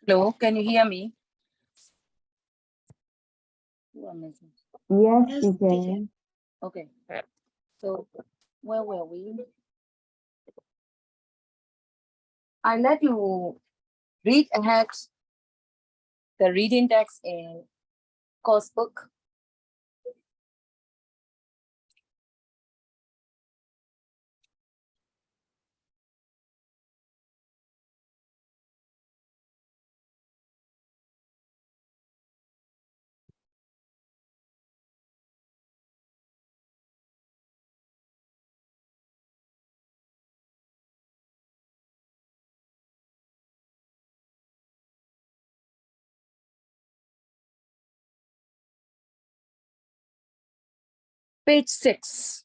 Hello, can you hear me? Yes, teacher. Okay. So, where were we? I let you read ahead the reading text in course book. Page 6.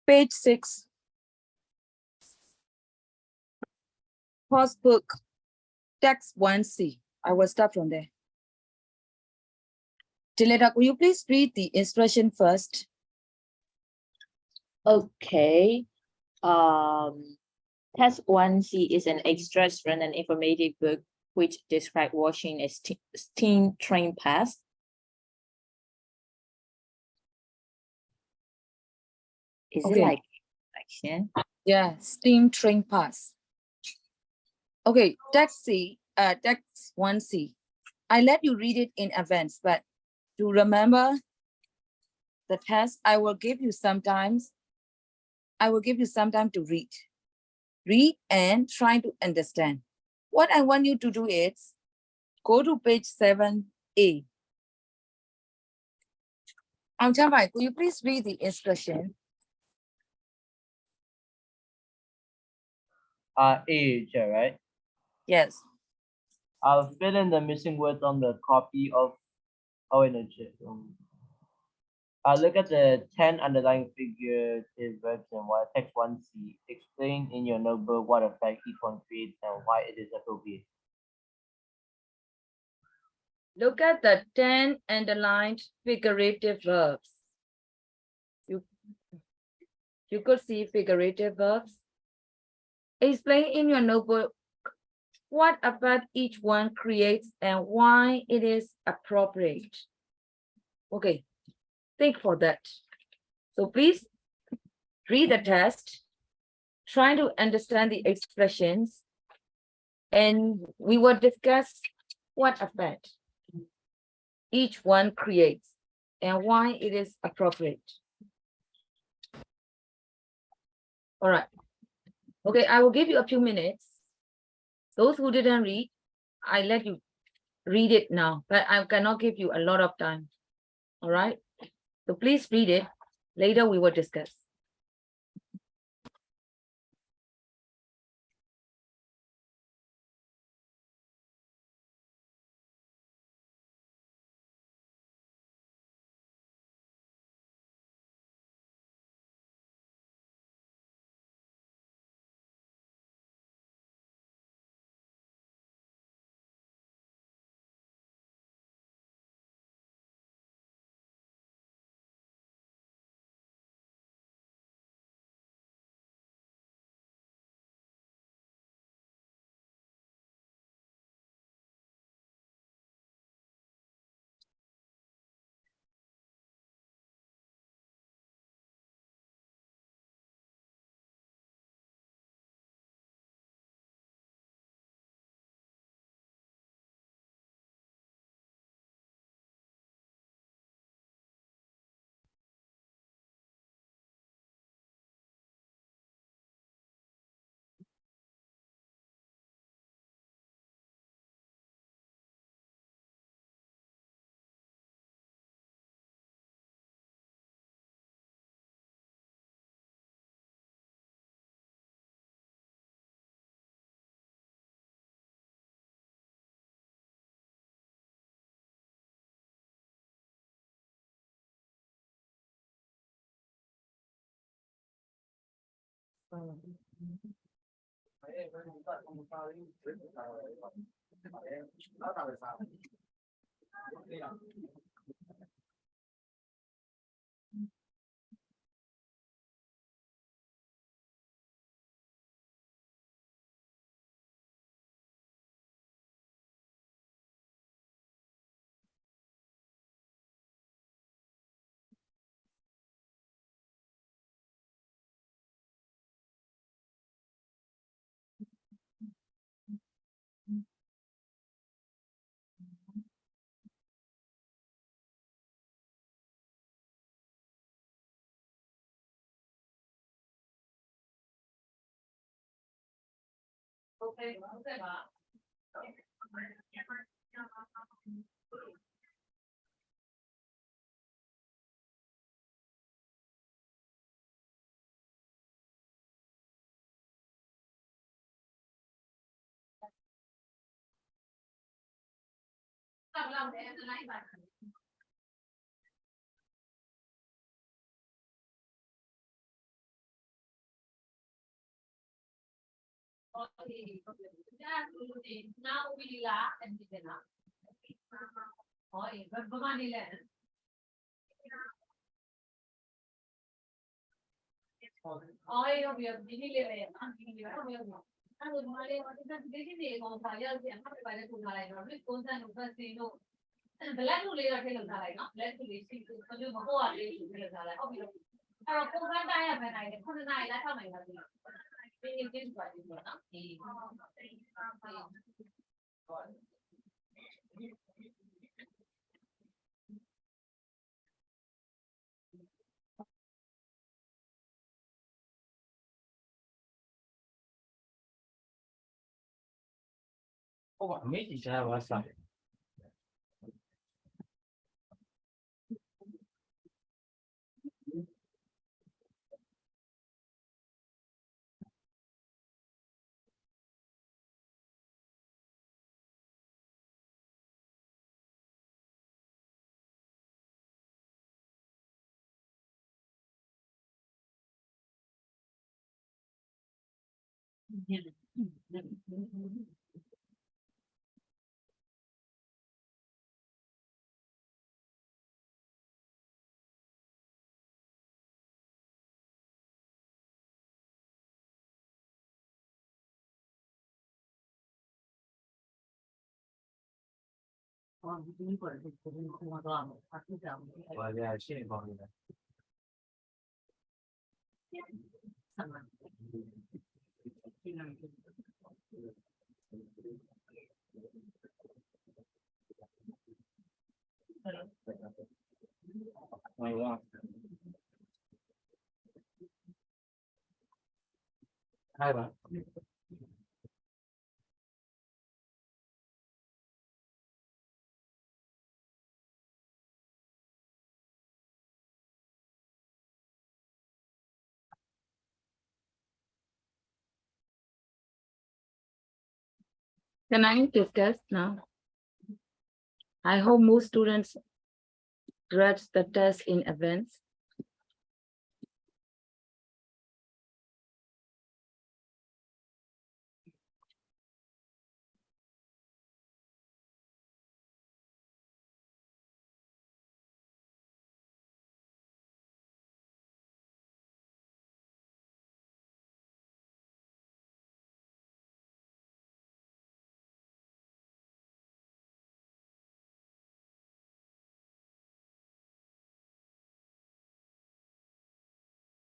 Page 6. Course book, text 1C. I will start from there. Dileta, will you please read the instruction first? Okay. Test 1C is an extract from an informative book which describes watching a steam train pass. Is it like action? Yeah, steam train pass. Okay, text 1C. I let you read it in advance, but to remember the test, I will give you some time to read. Read and try to understand. What I want you to do is go to page 7A. Amchambai, could you please read the instruction? A, right? Yes. I'll fill in the missing words on the copy of. Oh, wait, no, look at the 10 underlying figures verbs and what text 1C. Explain in your notebook what effect each one creates and why it is appropriate. Look at the 10 underlined figurative verbs. You could see figurative verbs. Explain in your notebook what effect each one creates and why it is appropriate. Okay, think for that. So please read the test, try to understand the expressions, and we will discuss what effect each one creates and why it is appropriate. All right. Okay, I will give you a few minutes. Those who didn't read, I let you read it now, but I cannot give you a lot of time. All right. So please read it. Later we will discuss. Oh, maybe I was like. Well, yeah, she ain't going there. Why not? Hi, man. Can I discuss now? I hope most students read the test in advance.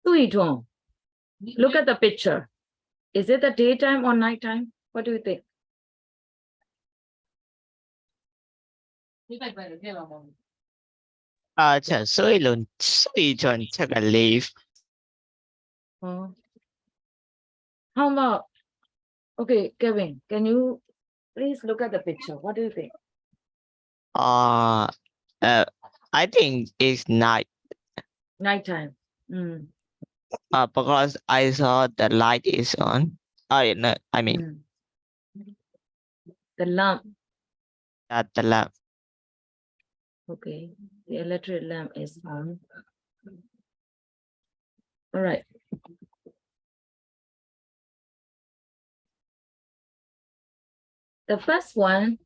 Tuidong, look at the picture. Is it the daytime or nighttime? What do you think? Chả sôi luôn sôi chọn chắc là leave. Oh. How about, okay, Kevin, can you please look at the picture? What do you think? Uh, I think it's night. Nighttime. Mm, Because I saw the light is on. I no, I mean mm. The lamp, that the lamp. okay, the electric lamp is on. All right. The first one,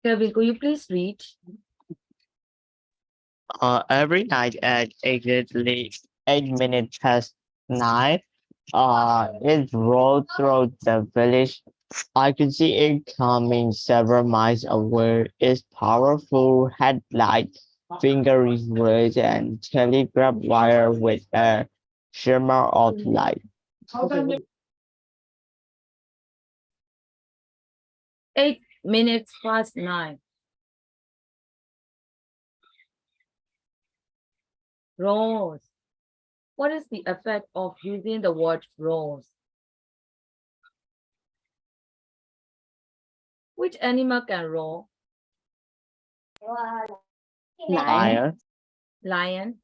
Kevin, could you please read? Every night at exactly 8 minutes past 9, it rolled through the village. I could see it coming several miles away. Its powerful headlight, fingering red and telegraph wire with a shimmer of light. 8 minutes past 9. Rose. What is the effect of using the word rose? Which animal can roar? Lion, Lion.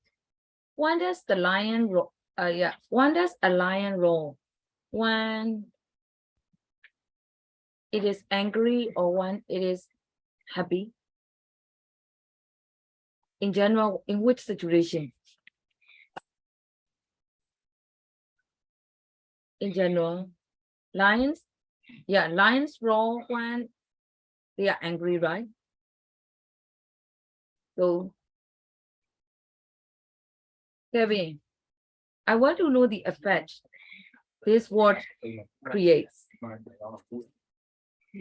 When does the lion roar? When does a lion roar? When it is angry or when it is happy? In general, in which situation? In general, lions, lions roar when they are angry, right? So, Kevin, I want to know the effect this word creates.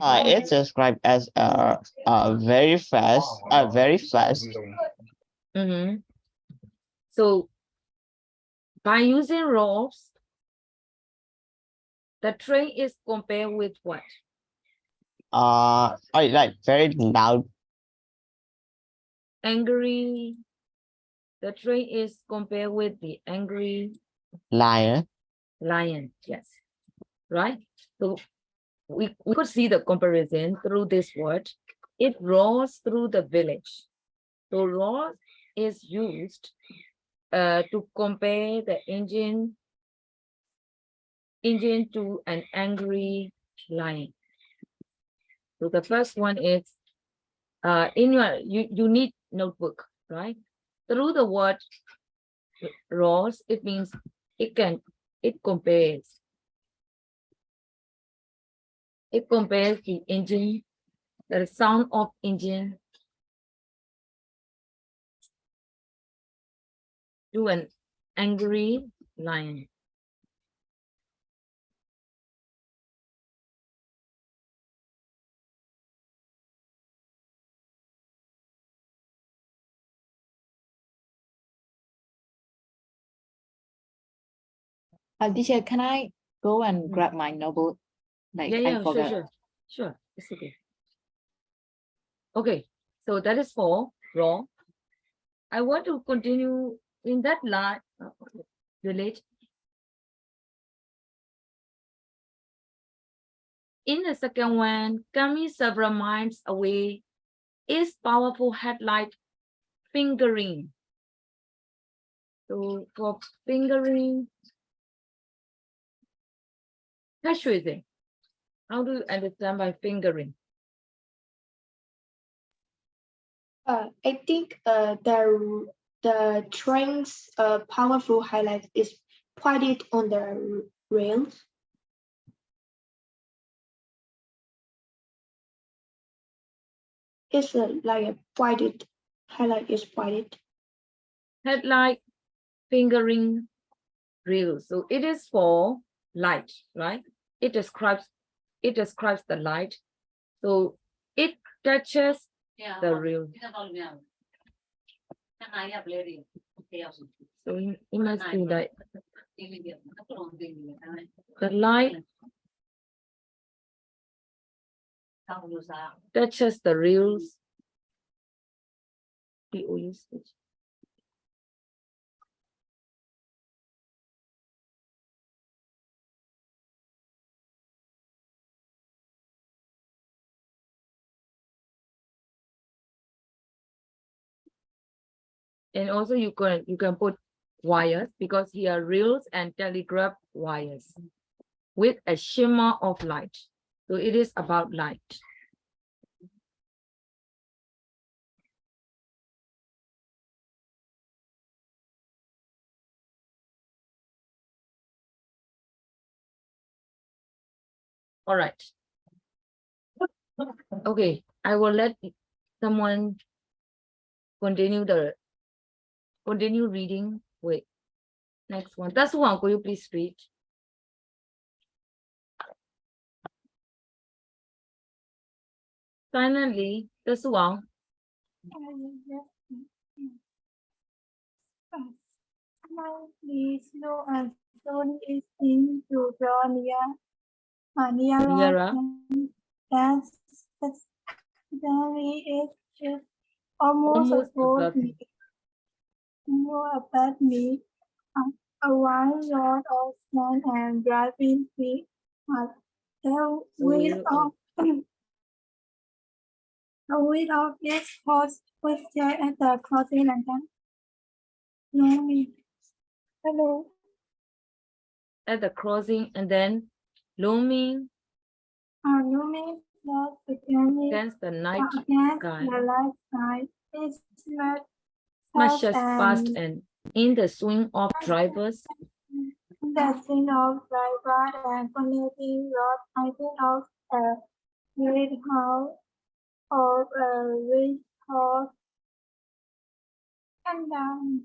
it's described as very fast, very fast. Mhm. So, by using roars, the train is compared with what? Like very loud. Angry. The train is compared with the angry Lion, lion. Yes, right. So we could see the comparison through this word. It roars through the village. So roar is used to compare the engine to an angry lion. So the first one is in your you need notebook, right? Through the word roars, it means it compares. It compares the engine, the sound of engine to an angry lion. Teacher, can I go and grab my notebook? Like I forgot. Sure, it's okay. Okay, so that is for raw. I want to continue in that line, village. In the second one, coming several miles away is powerful headlight fingering. So for fingering, how do you understand by fingering? I think the train's powerful highlight is pointed on the rails. It's like a pointed highlight is pointed. Headlight fingering real. So it is for light, right? It describes the light. So it touches the real. So it must be like the light touches the reels. And also you can put wires because here reels and telegraph wires with a shimmer of light. So it is about light. All right. Okay, I will let someone continue reading. Wait, next one. That's one. Could you please read? Finally, that's one. Slightly slow and slowly is Eng Tr Ohnmar Year. Year. Suddenly it just almost Almost above above me. More about me. A wide road of sand and driving feet. The wheel of the wheel of this horse was there at the crossing and then. No, hello. At the crossing and then looming Looming flat against the night against sky, the light side. It smashes past and in the swing of drivers, the scene of driver and connecting road. I think of a great house of a rich horse and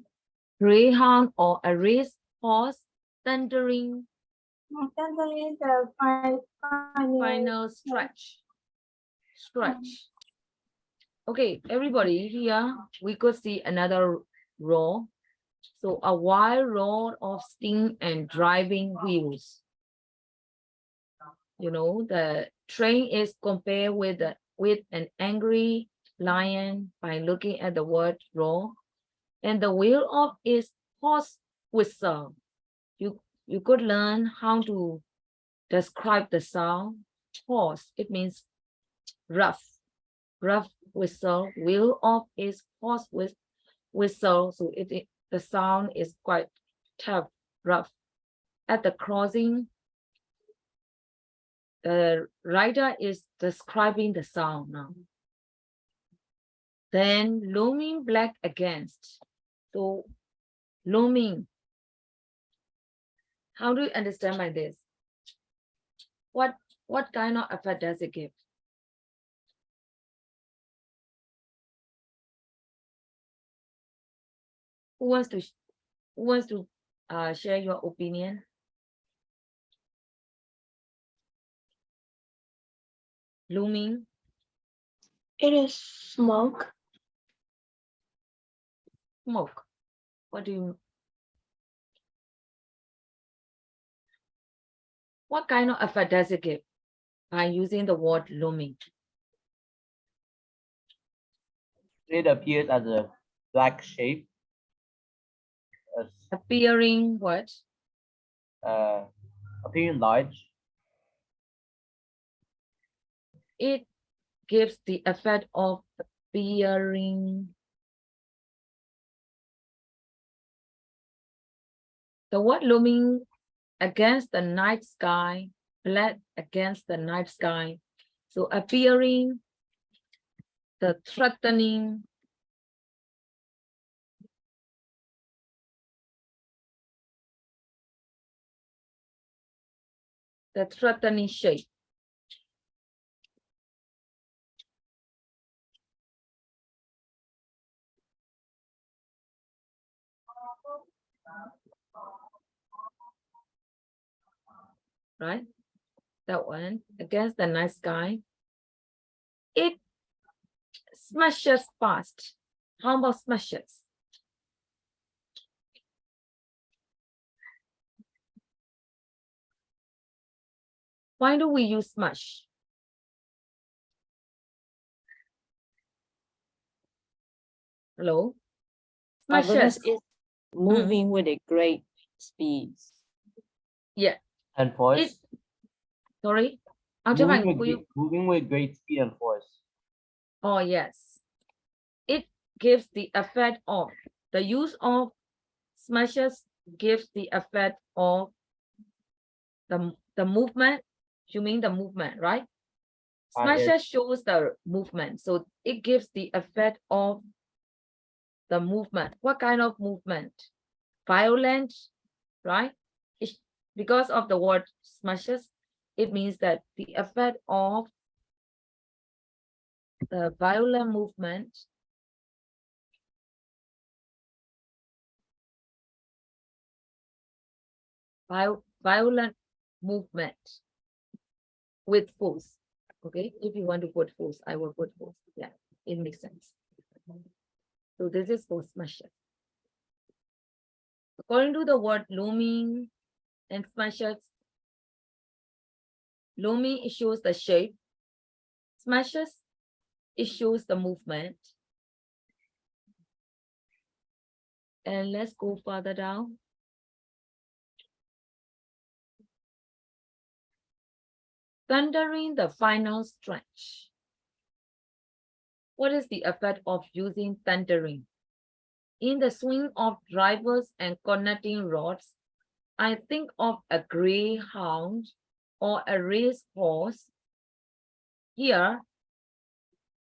greyhound or a race horse thundering suddenly the final stretch. Okay, everybody, here we could see another row. So a wide row of steam and driving wheels. You know, the train is compared with an angry lion by looking at the word row, and the wheel of its horse whistle. You could learn how to describe the sound. Horse, it means rough whistle. Wheel of its horse whistle. So the sound is quite tough, rough. At the crossing, the writer is describing the sound now. Then looming black against. So looming. How do you understand by this? What kind of effect does it give? Who wants to share your opinion? Looming. it is smoke. Smoke. What do you? What kind of effect does it give by using the word looming? It appears as a black shape. Appearing what? Appearing large. It gives the effect of appearing. The word looming against the night sky, black against the night sky. So appearing, the threatening, shape. Right? That one against the night sky. It smashes past. How about smashes? Why do we use smash? Hello? Because Smashes. it's moving with a great speed. Yeah. And force. Sorry? Moving with great speed and force. Oh, yes. It gives the effect of, the use of smashes gives the effect of the movement. You mean the movement, right? Smashes shows the movement. So it gives the effect of the movement. What kind of movement? Violent, right? Because of the word smashes, it means that the effect of the violent movement violent movement with force. Okay, if you want to put force, I will put force. Yeah, it makes sense. So this is force measure. According to the word looming and smashes, looming it shows the shape, smashes it shows the movement. And let's go further down. Thundering the final stretch. What is the effect of using thundering? In the swing of drivers and connecting rods, I think of a greyhound or a racehorse. Here,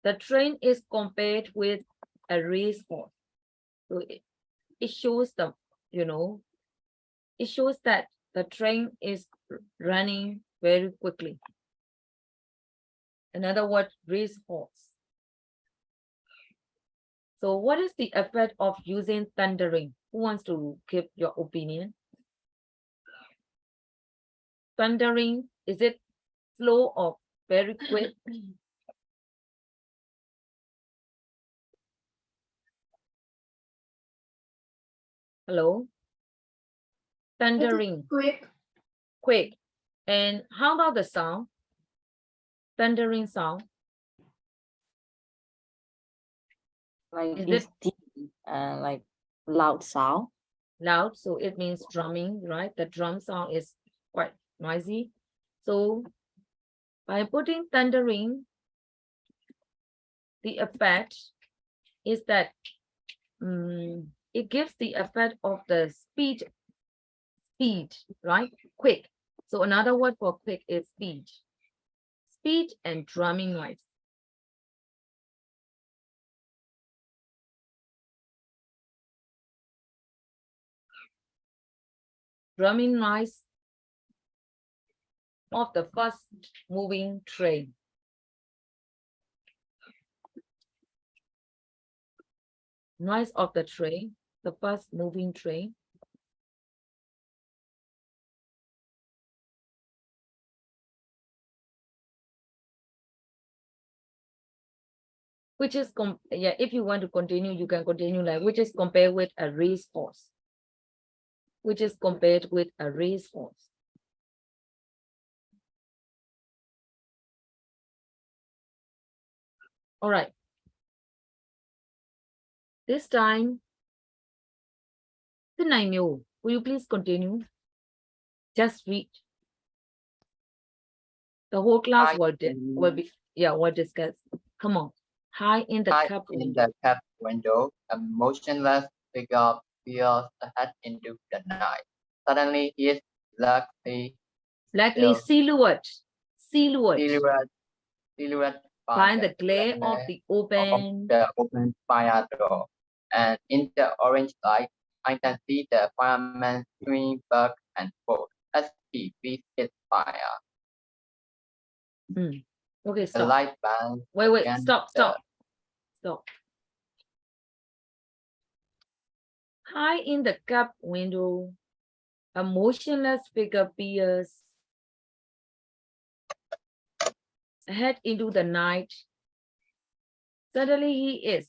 the train is compared with a racehorse. So it shows the, it shows that the train is running very quickly. In other words, racehorse. So what is the effect of using thundering? Who wants to give your opinion? Thundering, is it slow or very quick? Hello? Thundering, Quick. quick. And how about the sound? Thundering sound. Like Is it's it deep and like loud sound. loud? So it means drumming, right? The drum sound is quite noisy. So by putting thundering, the effect is that it gives the effect of the speed, right? Quick. So another word for quick is speed. Speed and drumming noise. Drumming noise of the fast moving train. Noise of the train, the fast moving train. Which is, yeah, if you want to continue, you can continue like, which is compared with a racehorse. Which is compared with a racehorse. All right. This time, will you please continue? Just read. The whole class will discuss. Come on. High in the High cup in window. the cab window, a motionless figure peers ahead into the night. Suddenly, his blackly Likely silhouette silhouette find the glare of the of open. the open fire door, and in the orange light, I can see the fireman swing back and forth as he feeds his fire. Okay, The stop. light band Wait, against stop. High in the cab window, a motionless figure peers ahead into the night. Suddenly he is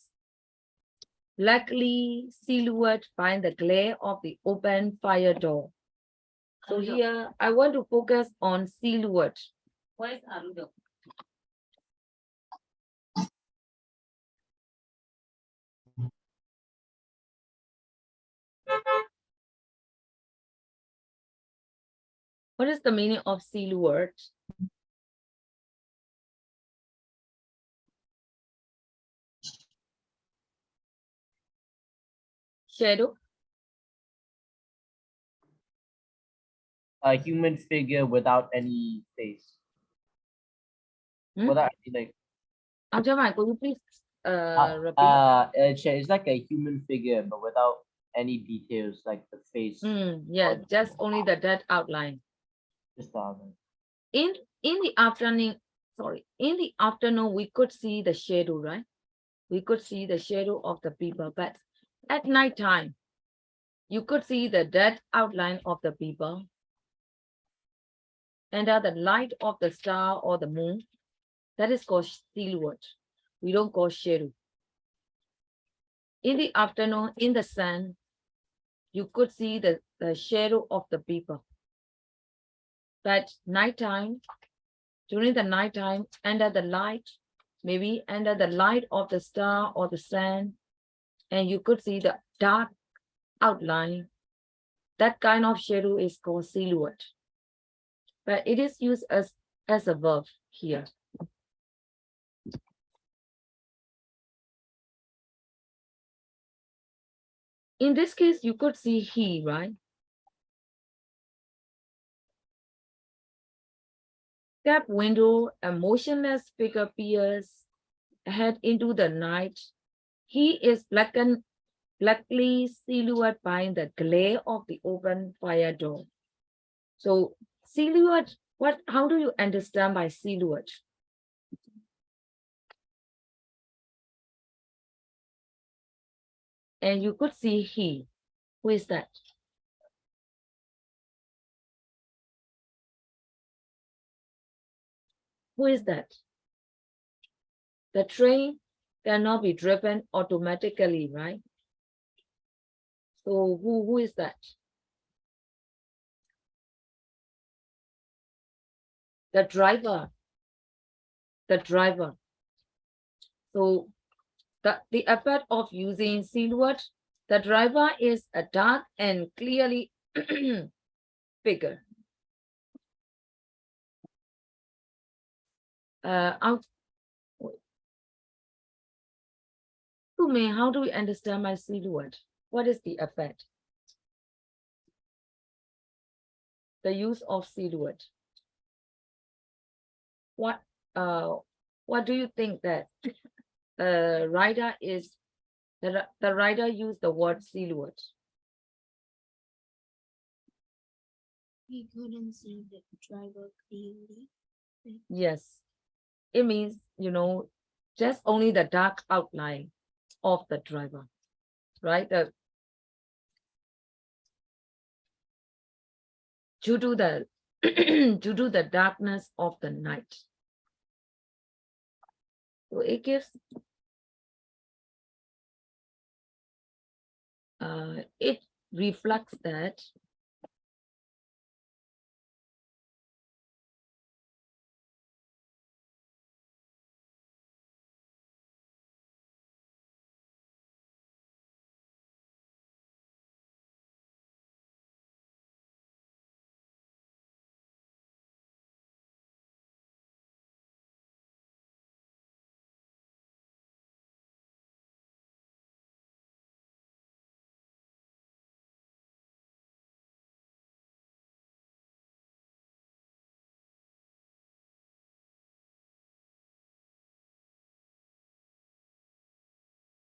blackly silhouette by the glare of the open fire door. So here I want to focus on silhouette. Where is Arudo? What is the meaning of silhouette? Shadow? A human figure without any face. Without any like Could you please repeat? it's like a human figure but without any details like the face. Yeah, just only the dead outline. Just the outline. In the afternoon, sorry, in the afternoon, we could see the shadow, right? We could see the shadow of the people, but at night time, you could see the dead outline of the people under the light of the star or the moon. That is called silhouette. We don't call shadow. In the afternoon, in the sun, you could see the shadow of the people. But nighttime, during the nighttime, under the light, maybe under the light of the star or the sun, and you could see the dark outline. That kind of shadow is called silhouette. But it is used as a verb here. In this case, you could see he, right? Gap window, a motionless figure peers ahead into the night. He is blackly silhouetted by the glare of the open fire door. So silhouette, how do you understand by silhouette? And you could see he. Who is that? Who is that? The train cannot be driven automatically, right? So who is that? The driver. The driver. So the effect of using silhouette, the driver is a dark and clearly figure. How do we understand my silhouette? What is the effect? The use of silhouette. What do you think that writer is? The writer used the word silhouette. We couldn't see the driver clearly. Yes, it means, just only the dark outline of the driver, right? Due to the due to the darkness of the night. So it gives it reflects that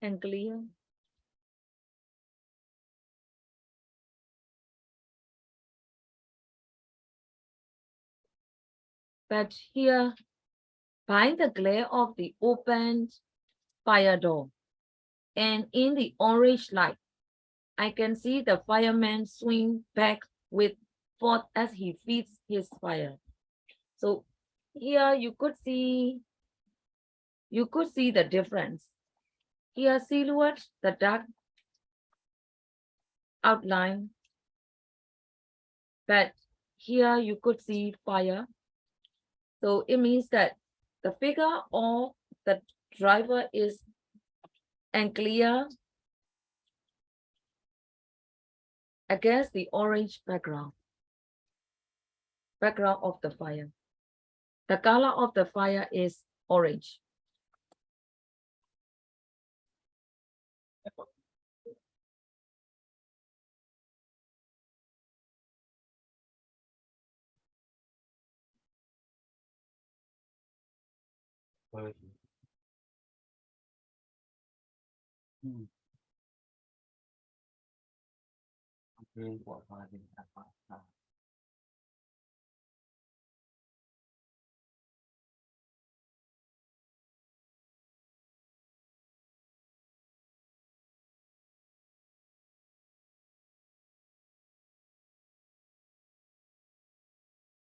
and clear. But here, by the glare of the opened fire door and in the orange light, I can see the fireman swing back with forth as he feeds his fire. So here you could see the difference. Here silhouette, the dark outline, but here you could see fire. So it means that the figure of the driver is unclear against the orange background of the fire. The color of the fire is orange.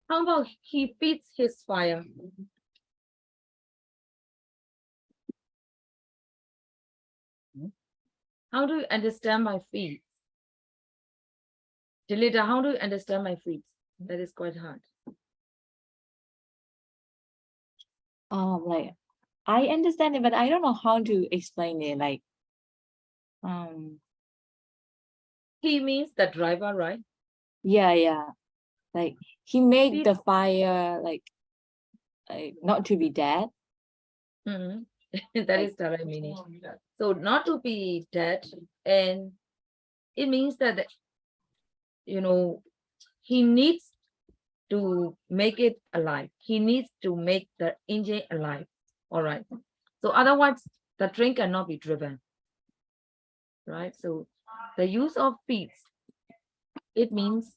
How about he feeds his fire? How do you understand my feet? Delita, how do you understand my feet? That is quite hard. Like I understand it, but I don't know how to explain it. Like, He means the driver, right? yeah. Like he made Feeds- the fire like not to be dead. Mhm. That is the right meaning. So not to be dead, and it means that he needs to make it alive. He needs to make the engine alive. All right. So otherwise, the train cannot be driven. Right. So the use of feeds, it means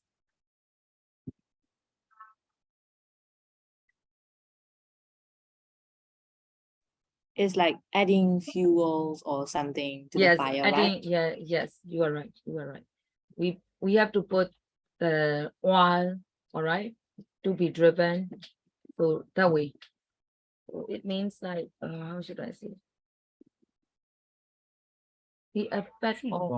It's like adding fuels or something to the yes, fire, I right? think yes, you are right. You are right. We have to put the oil, all right, to be driven. So that way. So it means like how should I say? The effect of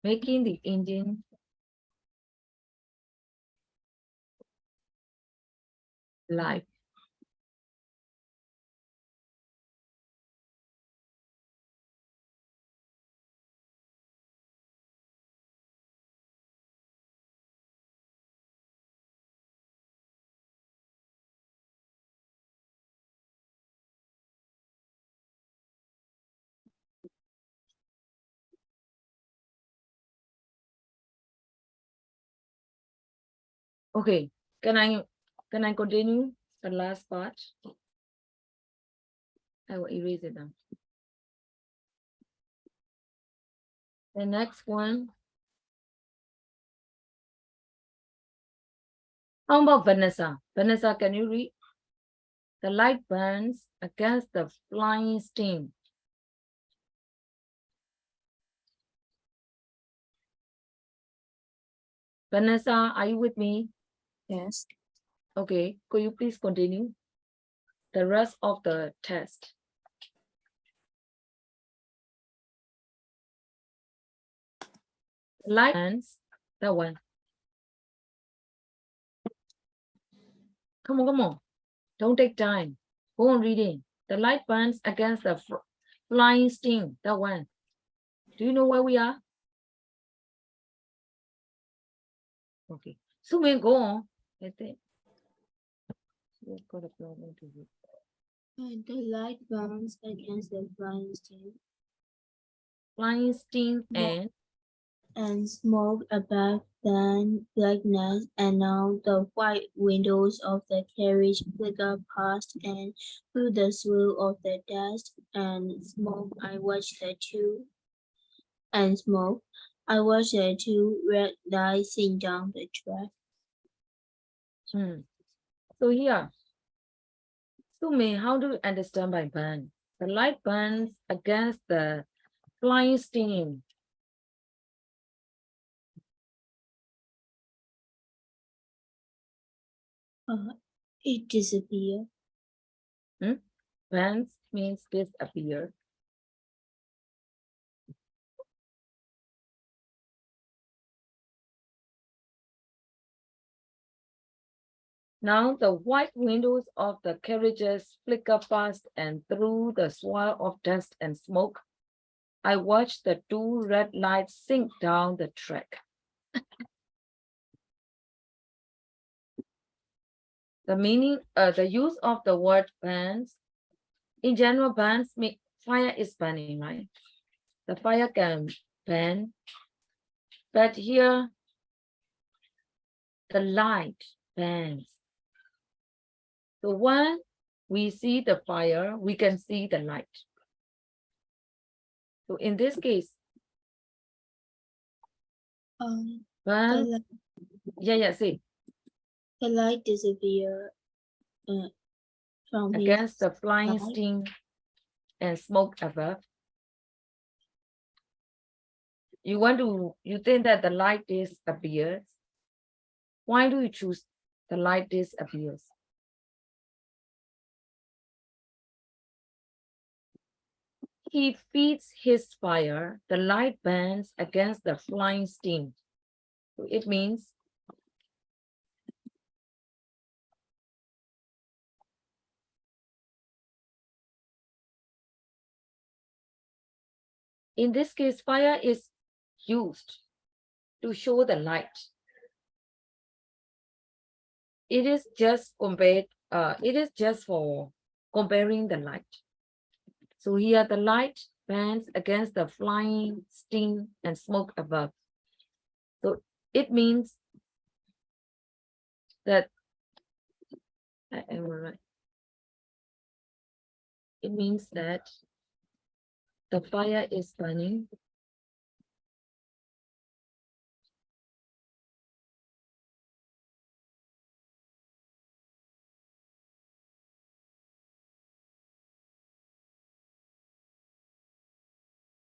making the engine live. Okay, can I continue the last part? I will erase it now. The next one. How about Vanessa? Vanessa, can you read? The light burns against the flying steam. Vanessa, are you with me? Yes. Okay, could you please continue the rest of the test? Light burns, that one. Come on. Don't take time. Go on reading. The light burns against the flying steam, that one. Do you know where we are? Okay. So we go on. I think. We've got a problem to read. The light burns against the flying steam Flying steam and smoke above than blackness, and now the white windows of the carriage flicker past, and through the swirl of the dust and smoke I watched the two red lights sing down the track. So here, Sumi, how do you understand by burn? The light burns against the flying steam. It disappeared. Burns means disappear. Now the white windows of the carriages flicker past, and through the swirl of dust and smoke, I watched the two red lights sink down the track. The meaning, the use of the word burns. In general, burns mean fire is burning, right? The fire can burn, but here the light burns. So when we see the fire, we can see the light. So in this case, burn. Yeah, see. The light disappeared. from his against the flying side. steam and smoke above. You think that the light disappears. Why do you choose the light disappears? He feeds his fire, the light burns against the flying steam. So it means in this case, fire is used to show the light. It is just for comparing the light. So here the light burns against the flying steam and smoke above. So it means that it means that the fire is burning.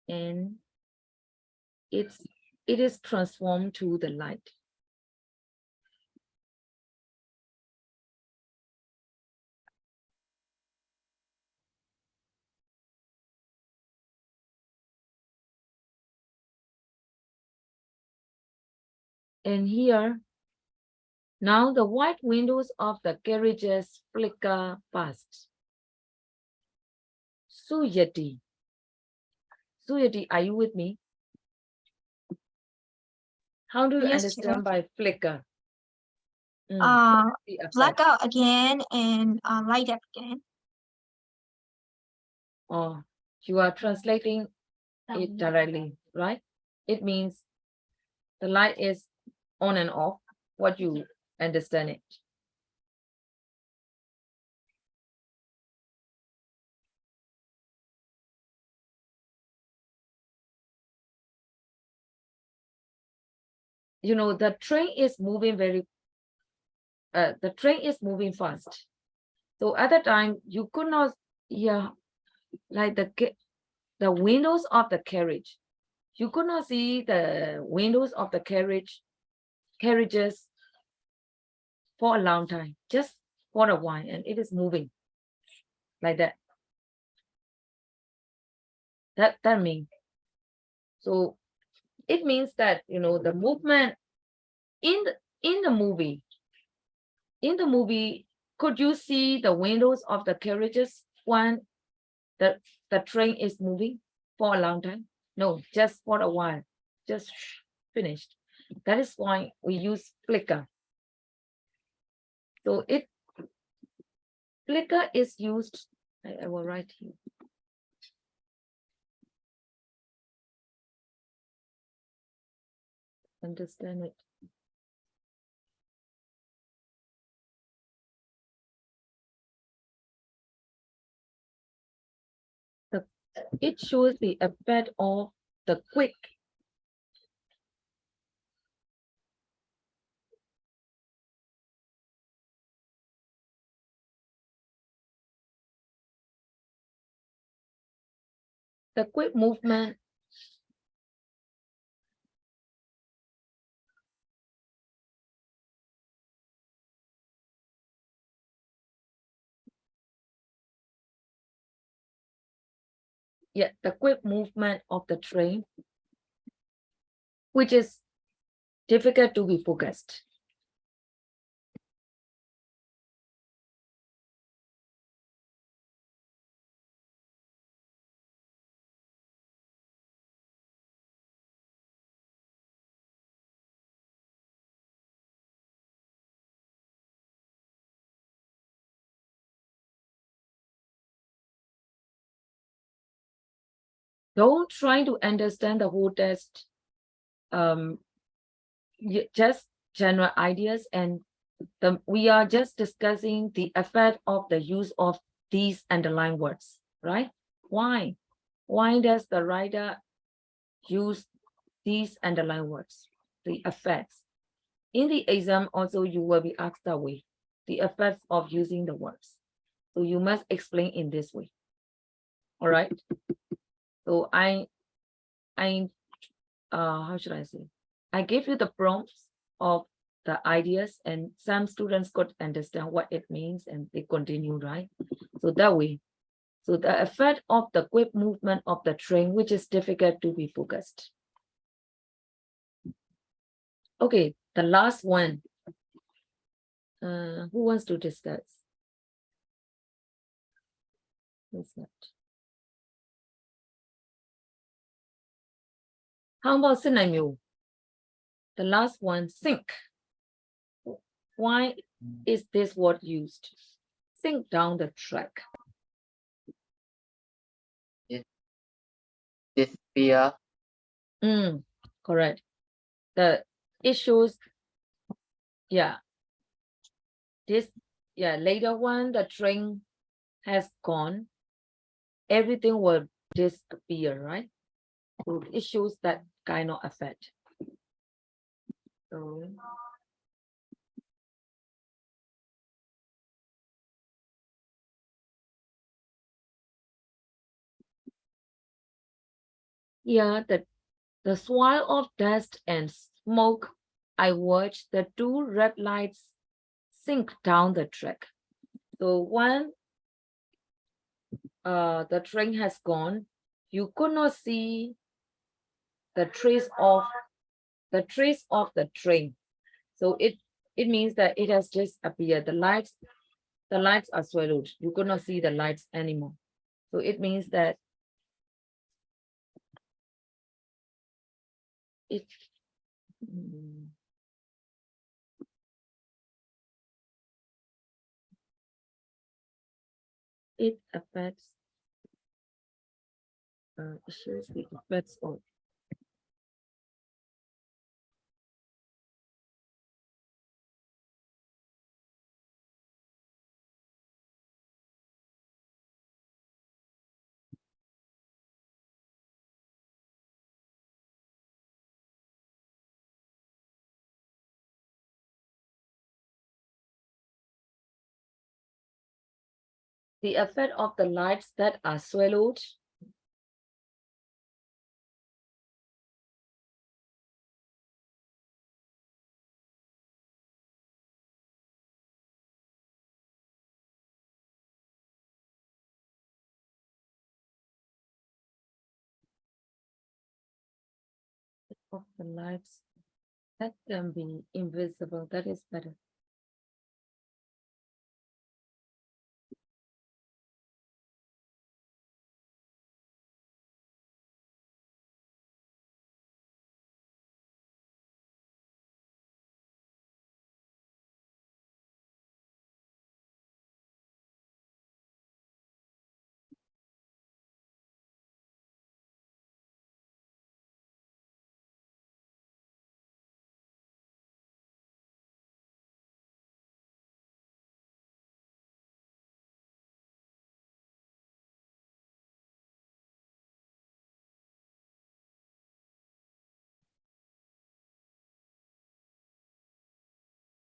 And it is transformed to the light. And here, now the white windows of the carriages flicker past. Suyati. Suyati, are you with me? How do you Yes, understand by flicker? The effect. Black out again and light up again. Oh, you are translating it directly, right? It means the light is on and off, what you understand it. You know, the train is moving fast. So at the time you could not hear like the windows of the carriage. You could not see the windows of the carriages for a long time, just for a while, and it is moving like that. That means, so it means that, you know, the movement in the movie, could you see the windows of the carriages when the train is moving for a long time? No, just for a while, just finished. That is why we use flicker. So flicker is used, I will write here. Understand it. It shows the effect of the quick movement the quick movement of the train, which is difficult to be focused. Don't try to understand the whole text. Just general ideas, and we are just discussing the effect of the use of these underlined words, right? Why does the writer use these underlined words? The effects. In the exam also, you will be asked that way, the effects of using the words. So you must explain in this way. All right. So how should I say? I gave you the prompts of the ideas, and some students could understand what it means and they continue, right? So that way. So the effect of the quick movement of the train, which is difficult to be focused. Okay, the last one. Who wants to discuss? Who's that? How about scenario? The last one, sink. Why is this word used? Sink down the track. Disappear. Correct. The issues, yeah. Later one, the train has gone. Everything will disappear, right? So it shows that kind of effect. So yeah, the swirl of dust and smoke, I watched the two red lights sink down the track. So when the train has gone, you could not see the trace of the train. So it means that it has just appeared. The lights are swallowed. You could not see the lights anymore. So it means that it it affects issues. It affects all. The effect of the lights that are swallowed. Of the lights that can be invisible, that is better.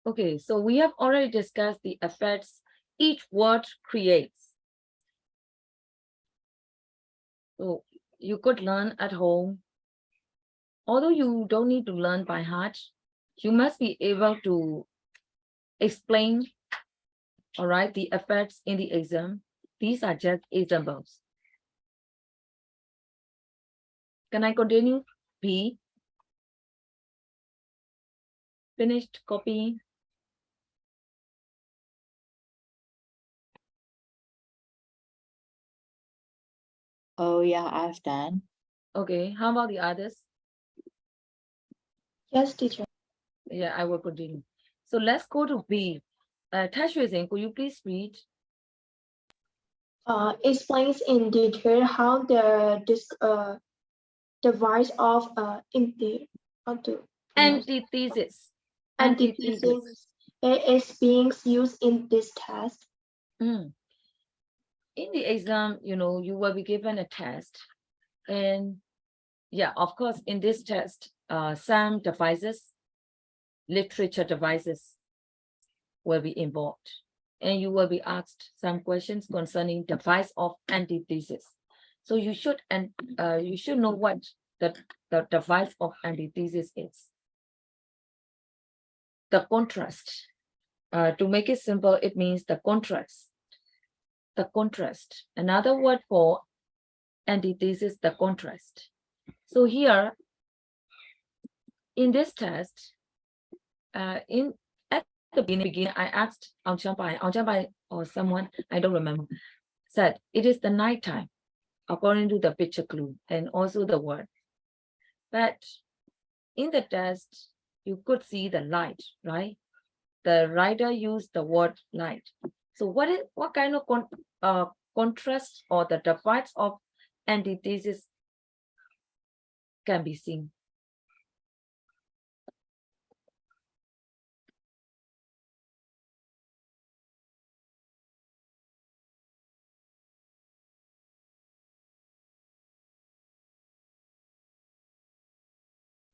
Okay, so we have already discussed the effects each word creates. So you could learn at home. Although you don't need to learn by heart, you must be able to explain, all right, the effects in the exam. These are just examples. Can I continue? B. Finished copying. Oh yeah, I've done. Okay, how about the others? Yes, teacher. Yeah, I will continue. So let's go to B. Tashwizing, could you please read? Explains in detail how the device of Antithesis. antithesis is being used in this test. In the exam, you will be given a test, and yeah, of course, in this test, some devices, literature devices will be involved. and you will be asked some questions concerning device of antithesis. So you should know what the device of antithesis is. The contrast. To make it simple, it means the contrast. The contrast. Another word for antithesis, the contrast. So here, in this test, at the beginning, I asked Eng Tr or someone, I don't remember, said it is the nighttime, according to the picture clue and also the word. But in the test, you could see the light, right? The writer used the word light. So what kind of contrast or the device of antithesis can be seen?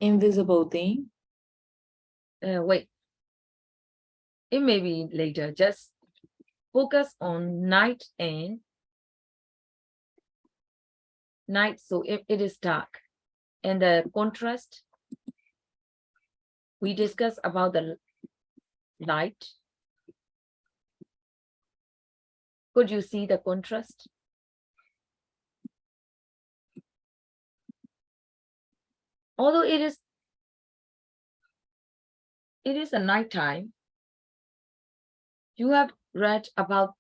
Invisible thing. Wait, it may be later. Just focus on night and night. So if it is dark, and the contrast, we discussed about the light. Could you see the contrast? Although it is a nighttime, you have read about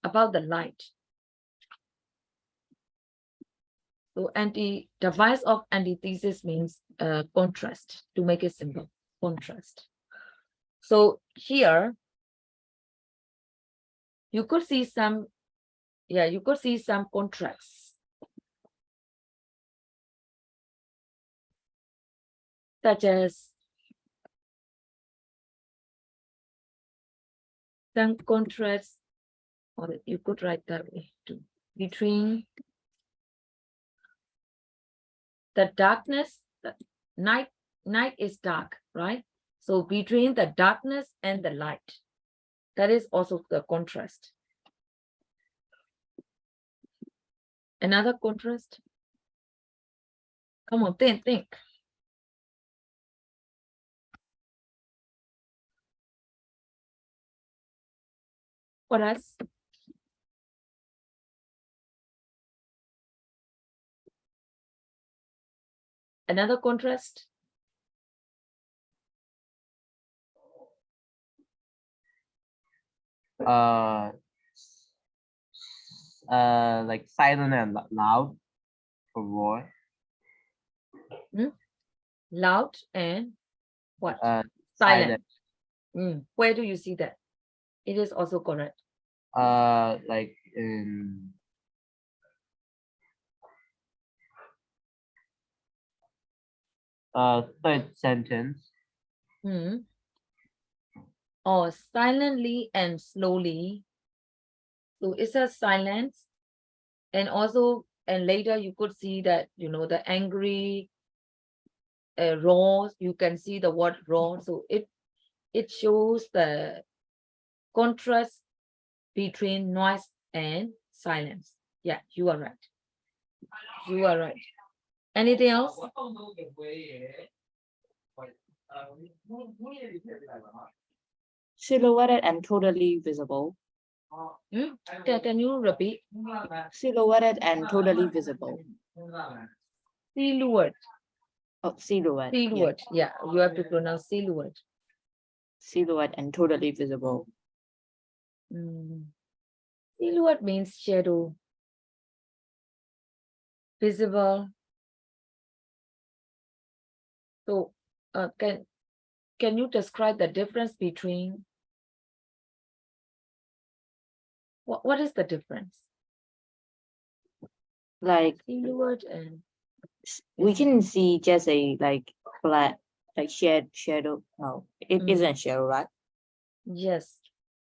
the light. So device of antithesis means contrast, to make it simple, contrast. So here, you could see some contrasts. Such as some contrast, or you could write that way too, between the darkness. Night is dark, right? So between the darkness and the light, that is also the contrast. Another contrast. Come on, think. What else? Another contrast. Like silent and loud for roar. Loud and what? Silent. Where do you see that? It is also correct. Like in third sentence. Or silently and slowly. So it says silence, and later you could see that, the angry roars. You can see the word roar. So it shows the contrast between noise and silence. Yeah, you are right. You are right. Anything else? Silhouetted and totally visible. Can you repeat? Silhouetted and totally visible. Silhouette. Oh, silhouette. Silhouette. Yeah, you have to pronounce silhouette. Silhouette and totally visible. Silhouette means shadow. Visible. So can you describe the difference between what is the difference? Like Silhouette and we can see just a flat, shadow. No, it isn't shadow, right? yes.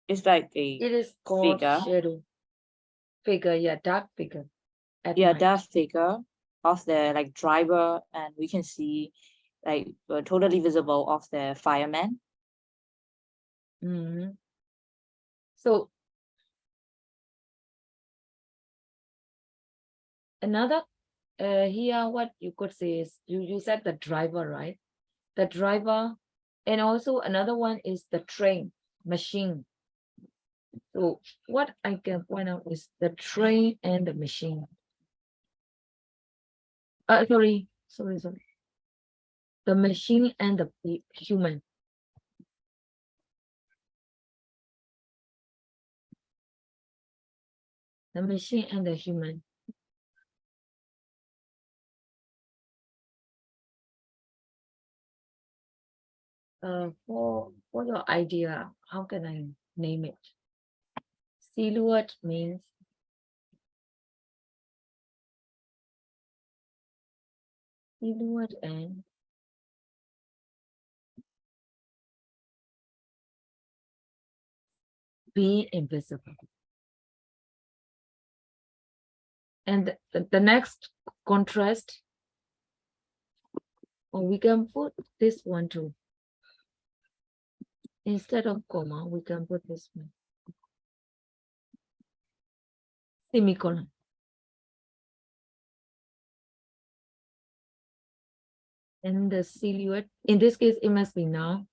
It's like It is called figure. shadow. Figure, yeah, dark figure. Dark figure of the driver, and we can see totally visible of the fireman. So another here what you could say is you said the driver, right? The driver, and also another one is the train, machine. So what I can point out is the train and the machine. Sorry. The machine and the human. The machine and the human. For your idea, how can I name it? Silhouette means silhouette and being invisible. And the next contrast, or we can put this one too. Instead of comma, we can put this one. Semicolon. And the silhouette, in this case, it must be now.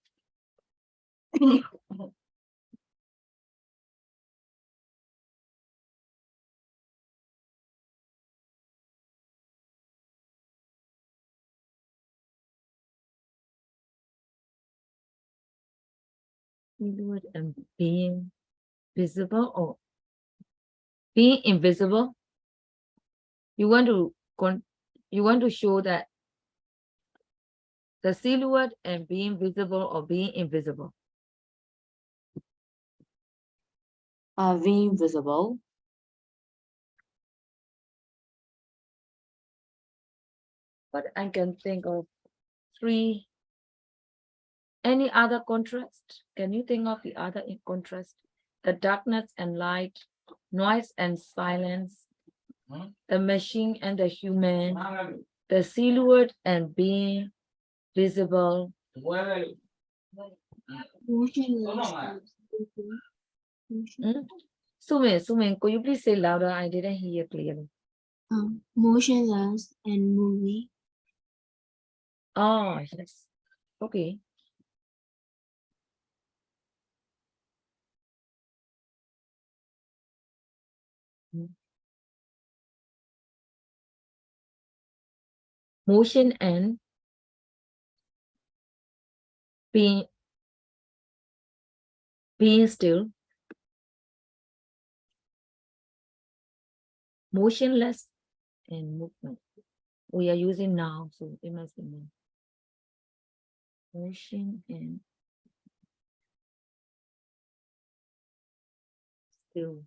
Silhouette and being visible or being invisible. You want to show that the silhouette and being visible or being invisible. Being visible. But I can think of 3. Any other contrast? Can you think of the other in contrast? The darkness and light, noise and silence, the machine and the human, the silhouette and being visible. Motionless and sleeping. Sumin, could you please say louder? I didn't hear clearly. Motionless and moving. Oh, yes. Okay. Motion and being still. Motionless and movement. We are using now, so it must be now. Motion and still.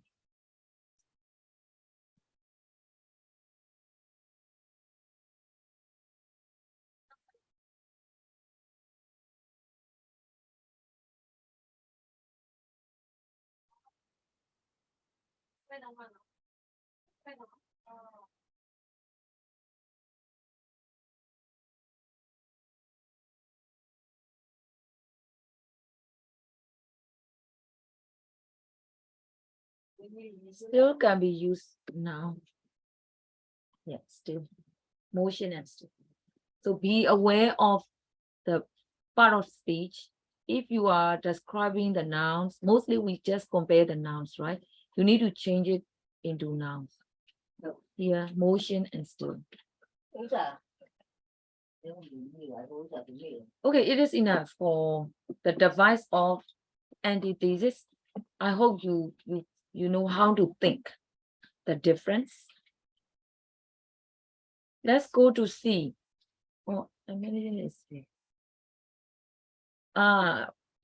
Still can be used now. Yeah, still. Motion and still. So be aware of the part of speech. If you are describing the nouns, mostly we just compare the nouns, right? You need to change it into nouns. Here, motion and still. Okay, it is enough for the device of antithesis. I hope you know how to think the difference. Let's go to C. Oh, Emily is here.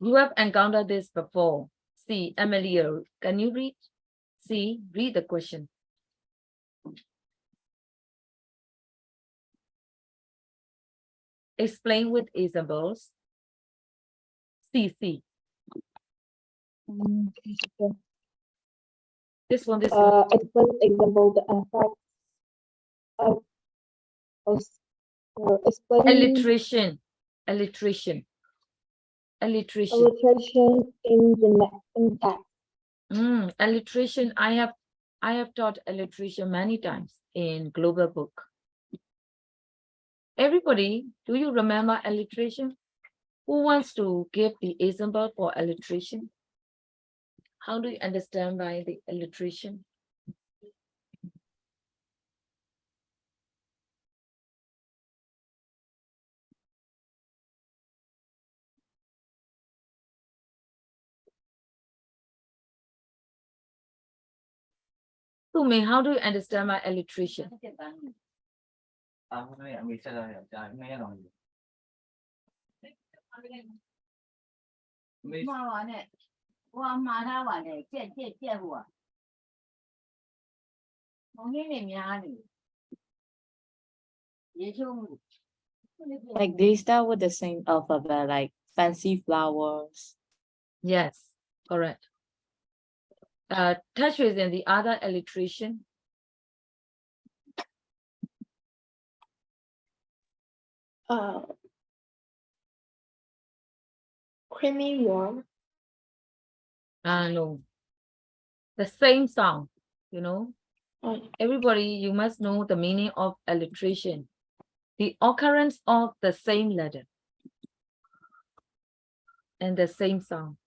You have encountered this before. C, Emily, can you read? C, read the question. Explain with examples. C. This one. Explain example the effects of explain Alliteration alliteration in the next text. Alliteration. I have taught alliteration many times in global book. Everybody, do you remember alliteration? Who wants to give the example for alliteration? How do you understand by the alliteration? Tume, how do you understand by alliteration? không biết mình sẽ là trời nghe rồi mình 我马上完了，借我，我给你名里，也就 Like they start with the same alphabet, like fancy flowers. Yes, correct. Touch with the other alliteration. Creamy warm. No. The same sound, you know. Oh, Everybody, you must know the meaning of alliteration. The occurrence of the same letter and the same sound.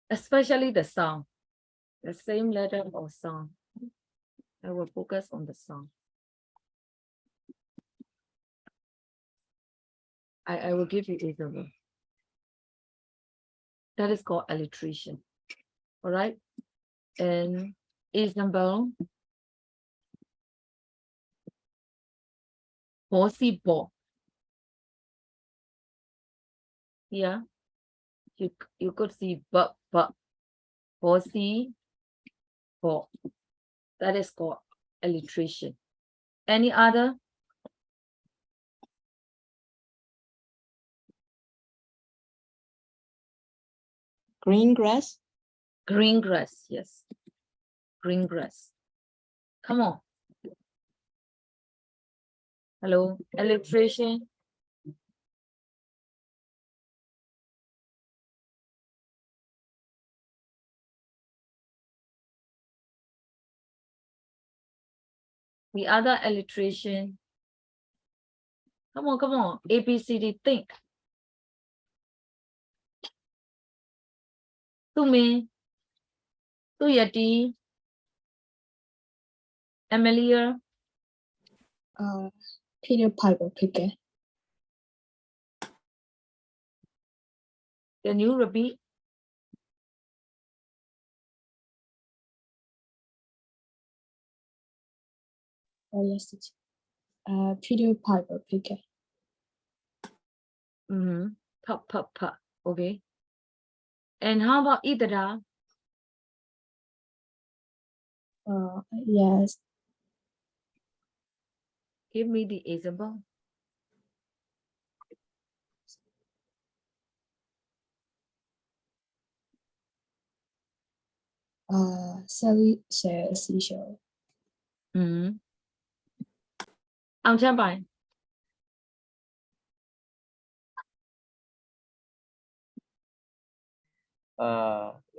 Especially the sound, the same letter or sound. I will focus on the sound. I will give you example. That is called alliteration. All right. And example, possible. Yeah. You could see but possible. That is called alliteration. Any other? Green grass. Green grass, yes. Green grass. Come on. Hello, alliteration. The other alliteration. Come on. A, B, C, D, think. Tumi, Tuyati, Amelia. Peter Piper Pickett. Can you repeat? Oh yes, it's Peter Piper Pickett. Pa. Okay. And how about Idara? Yes. Give me the example. Sally says seashell. Ang Chan Bai.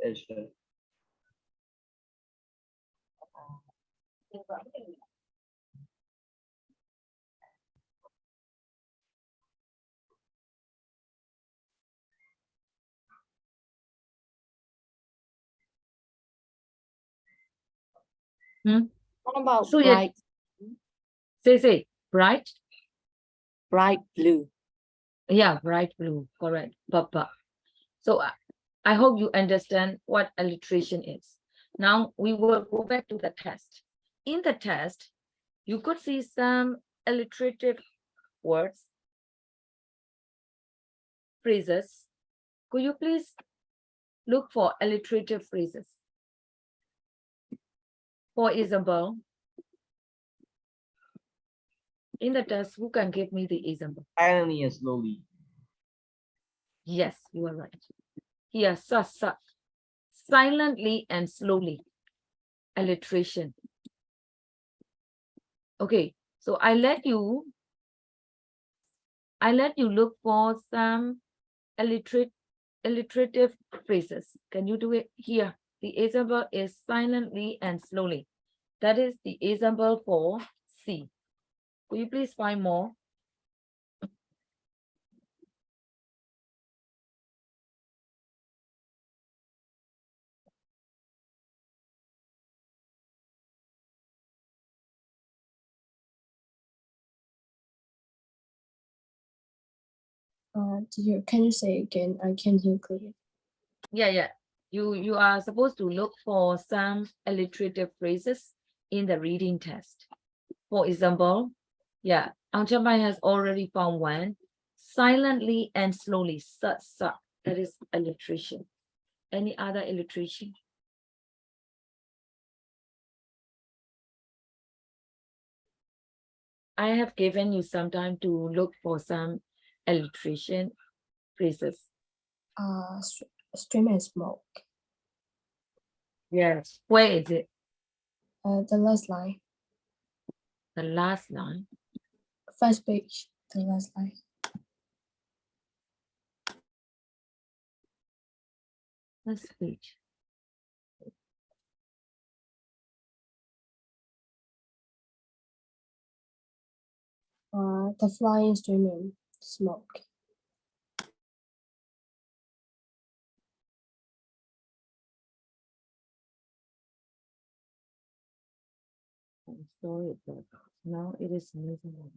Is What about So yeah. Say, bright. bright blue? Yeah, bright blue, correct. Papa. So I hope you understand what alliteration is. Now we will go back to the test. In the test, you could see some alliterative words, phrases. Could you please look for alliterative phrases? For example, in the test, who can give me the example? silently and slowly. Yes, you are right. Here, sa. silently and slowly. Alliteration. Okay, so I let you look for some alliterative phrases. Can you do it here? The example is silently and slowly. That is the example for C. Will you please find more? Can you say again? I can't hear clearly. Yeah. You are supposed to look for some alliterative phrases in the reading test. For example, yeah, Eng Tr Ohnmar has already found one. Silently and slowly, sa. That is alliteration. Any other alliteration? I have given you some time to look for some alliteration phrases. Stream and smoke. Yes. Where is it? The last line. The last line. First page. The last line. First page. The flying streaming smoke. I'm sorry, but now it is missing.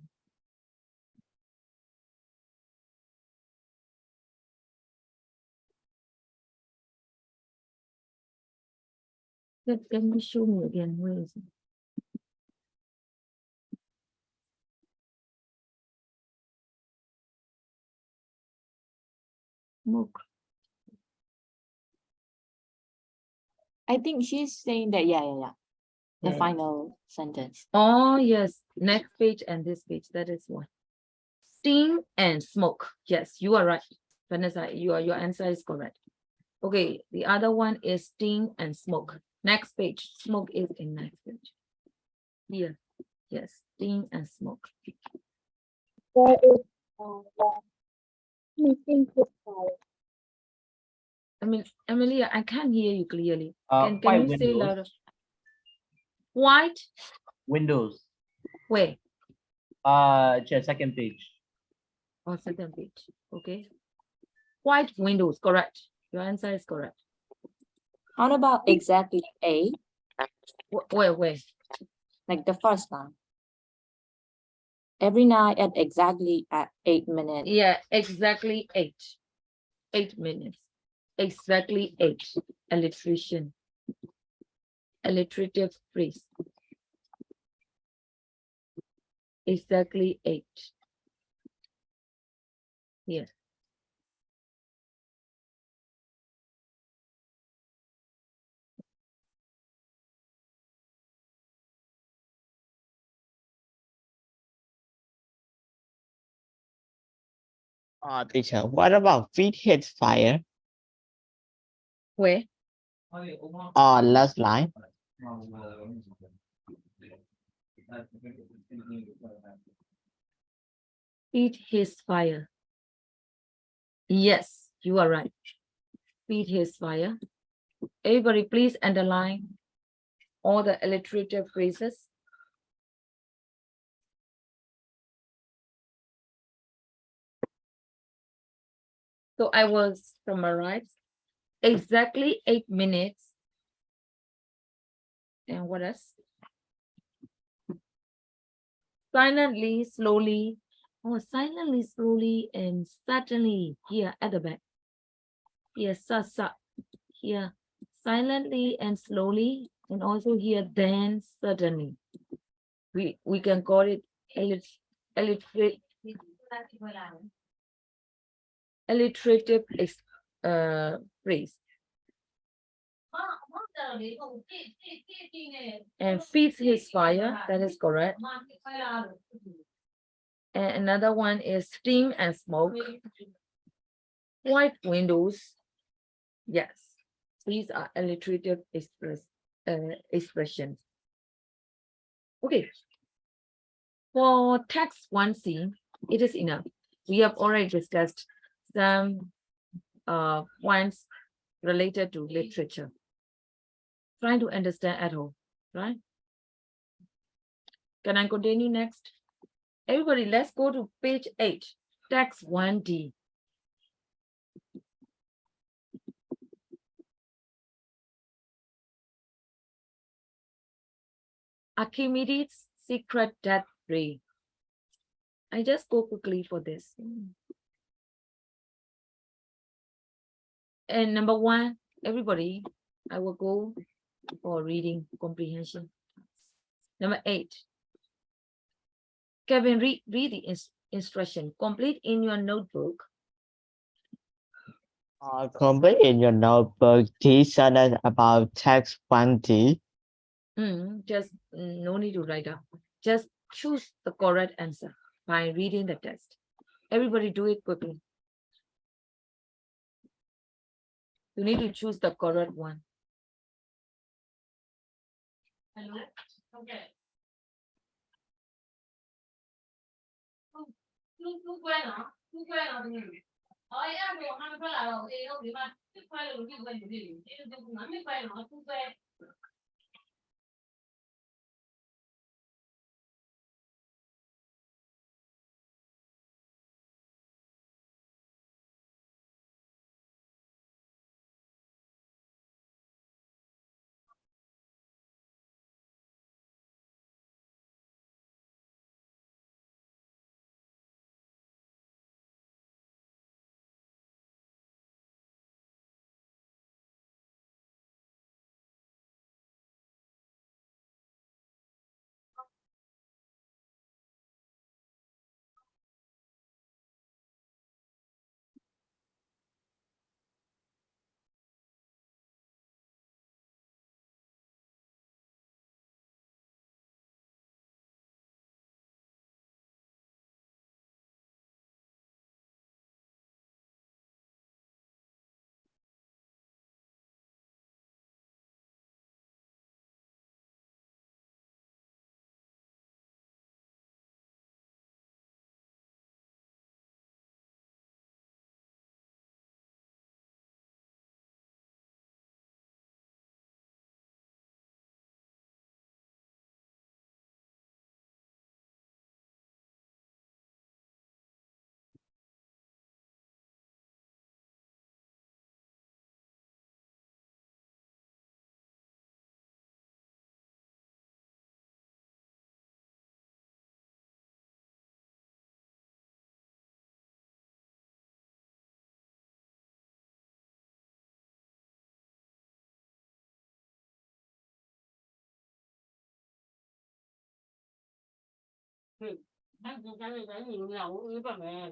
Can you show me again? Where is it? Smoke. I think she's saying that, yeah. The Yeah. final sentence. Oh, yes. Next page and this page. That is one. Steam and smoke. Yes, you are right. Vanessa, your answer is correct. Okay, the other one is steam and smoke. Next page. Smoke is in next page. Here. Yes, steam and smoke. I mean, Amelia, I can't hear you clearly. Can White you say windows. louder? White? Windows. Where? Second page. Oh, second page. Okay. White windows, correct. Your answer is correct. How about exactly A? Where? Like the first one. Every night at exactly at 8 minutes. Yeah, exactly 8. 8 minutes. Exactly 8. Alliteration. Alliterative phrase. Exactly 8. Here. Teacher, what about feet hit fire? Where? Last line. Feed his fire. Yes, you are right. Feed his fire. Everybody, please underline all the alliterative phrases. So I will summarize. Exactly 8 minutes. And what else? Silently, slowly. Oh, silently, slowly, and suddenly. Here at the back. Here, sa. Here, silently and slowly. And also here, then suddenly. We can call it alliterative phrase. And feeds his fire, that is correct. And another one is steam and smoke. White windows, yes. These are alliterative expressions. Okay. For text 1C, it is enough. We have already discussed some points related to literature. Trying to understand at home, right? Can I continue next? Everybody, let's go to page 8, text 1D. Archimedes' secret death ray. I just go quickly for this. And number 1, everybody, I will go for reading comprehension. Number 8. Kevin, read the instruction. Complete in your notebook. Complete in your notebook the sentence about text 1D. Just no need to write up. Just choose the correct answer by reading the text. Everybody do it quickly. You need to choose the correct one. Hello? Okay. Chú quen hả? Chú quen hả? Em vừa ăn cái là đâu thì mà chú quen là chú quen gì? Em cũng nóiไม่quen hả? Chú quen. Anh cũng cái nhiều nhau với bà mẹ.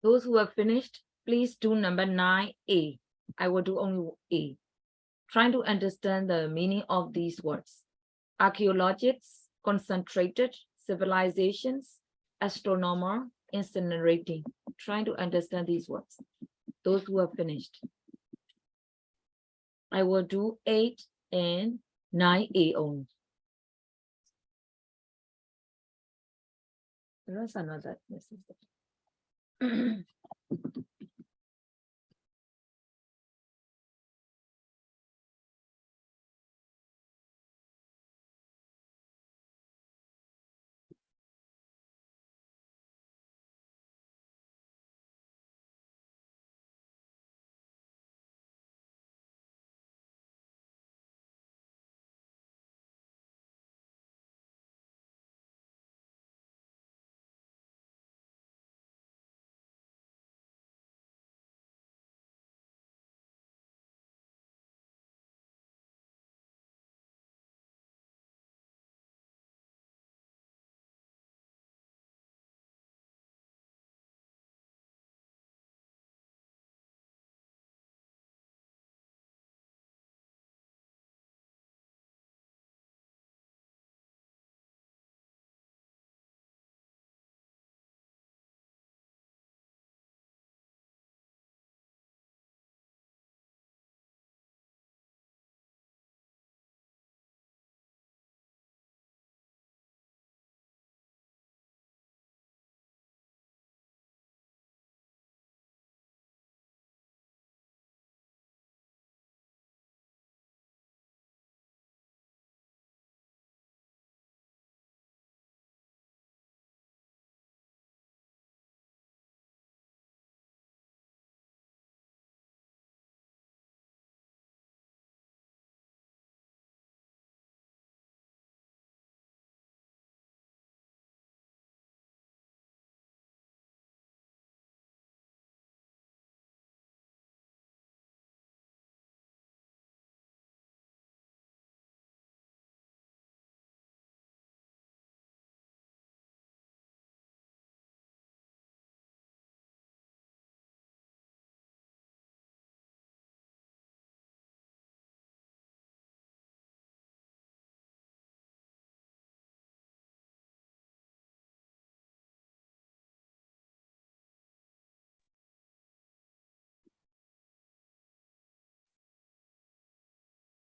Those who have finished, please do number 9A. I will do only A. Trying to understand the meaning of these words. Archaeologists, concentrated, civilizations, astronomer, incinerating. Trying to understand these words. Those who have finished. I will do 8 and 9A only. The rest are not that necessary.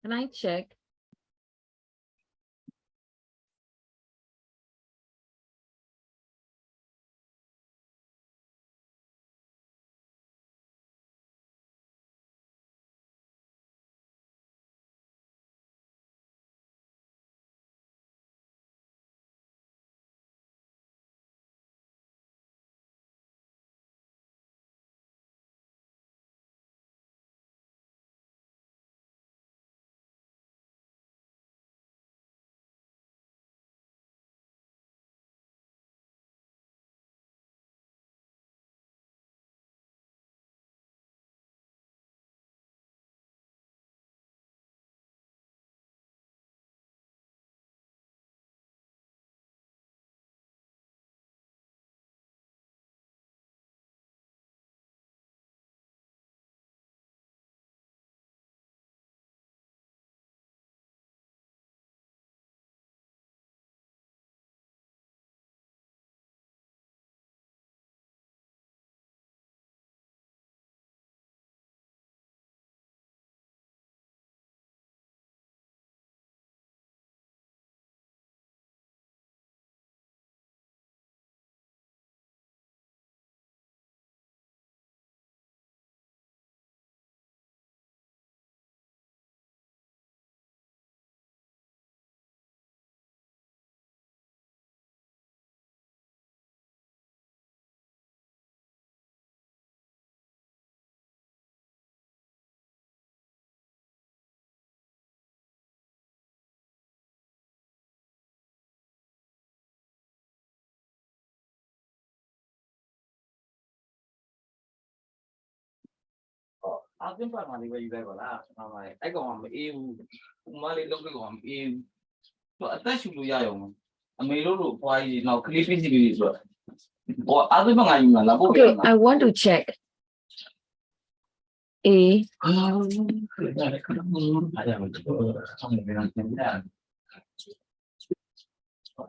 Can I check? I've been part of the way you ever laugh. I'm like, I go on you, Mali look on you. But I thought you do. I mean, look, why you know, clipping is well. Ano ba nga yung nalabo? Okay, I want to check. A.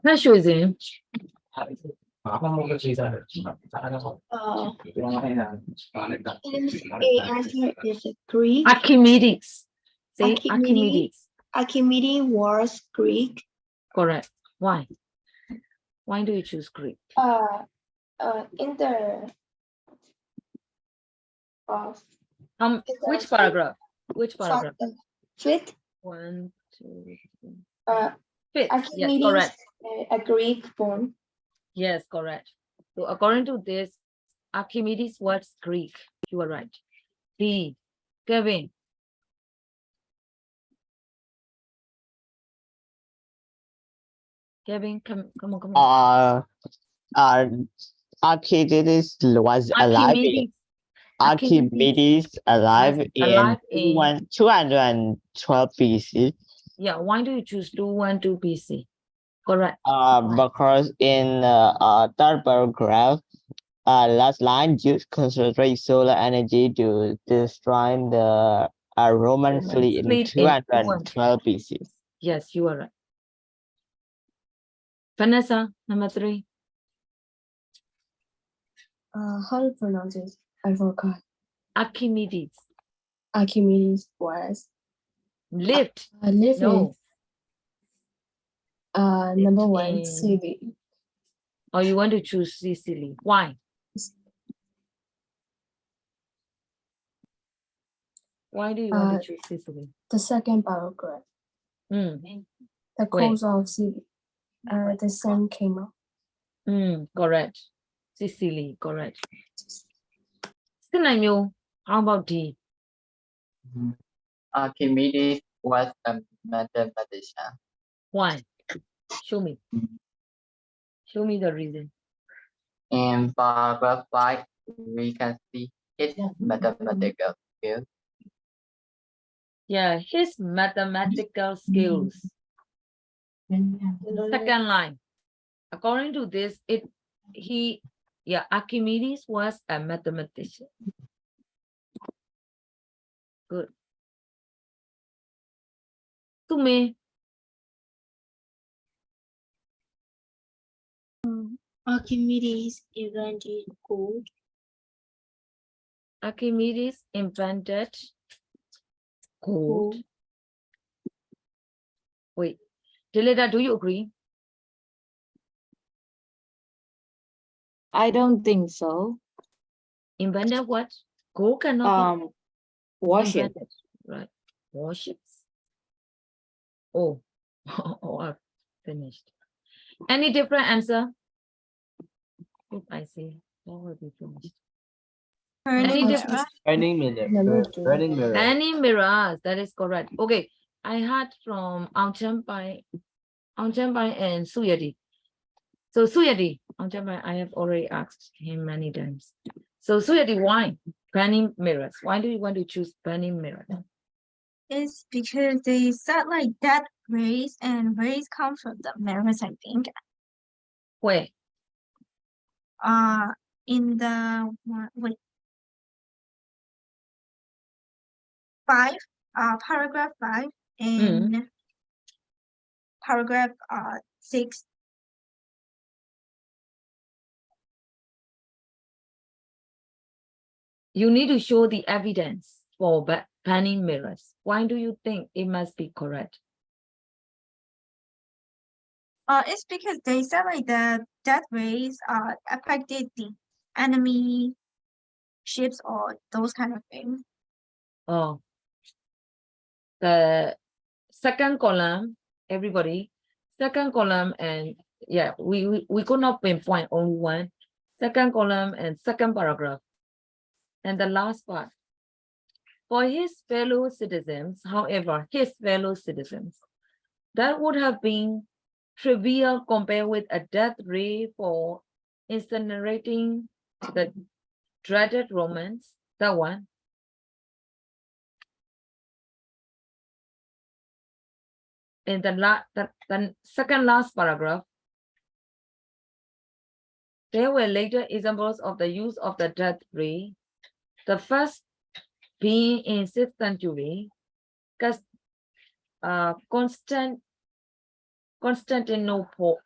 That shows him. A answer is Greek. Archimedes. Say Archimedes. Archimedes. Archimedes was Greek. Correct. Why? Why do you choose Greek? In the Which paragraph? Which paragraph? fifth, 1, 2, 3. uh, Fifth. Yes, Archimedes, correct. a Greek born. Yes, correct. So according to this, Archimedes was Greek. You are right. B. Kevin. Kevin, come on. Archimedes was alive. Archimedes alive in in 212 BC. Yeah, why do you choose 212 BC? Correct. Because in third paragraph, last line used concentrate solar energy to destroy the Roman fleet in 212 BC. Yes, you are right. Vanessa, number 3. How to pronounce it? I forgot. Archimedes Archimedes was lived. living. No. Number one, in- Sicily. Or you want to choose Sicily? Why? Why do you want to choose Sicily? The second paragraph. Mm. The coast of Sicily. The sun came up. Correct. Sicily, correct. Sinanyo, how about D? Archimedes was a mathematician. Why? Show me. Show me the reason. In paragraph 5, we can see his mathematical skills. Yeah, his mathematical skills. Second line. According to this, Archimedes was a mathematician. Good. To me, Archimedes invented gold. Archimedes invented gold. Wait, Delida, do you agree? I don't think so. Invented what? Gold cannot be Worship. invented, right? Warships. Oh, oh, I've finished. Any different answer? If I see, what will be finished? Any different? Burning mirror. Number two. Burning mirror. Any mirrors, that is correct. Okay, I had from Eng Tr Ohnmar and Suyadi. So Suyadi, Eng Tr I have already asked him many times. So Suyadi, why burning mirrors? Why do you want to choose burning mirrors? It's because they said like that rays and rays come from the mirrors, I think. Where? In the wait, 5, paragraph 5 and paragraph 6. You need to show the evidence for burning mirrors. Why do you think it must be correct? It's because they said like that rays affected the enemy ships or those kind of things. Oh, the second column, everybody, second column, and yeah, we could not pinpoint only one. Second column and second paragraph. And the last part. For his fellow citizens, however, that would have been trivial compared with a death ray for incinerating the dreaded Romans. That one. In the second last paragraph, There were later examples of the use of the death ray. The first being in 6th century, Constantinople,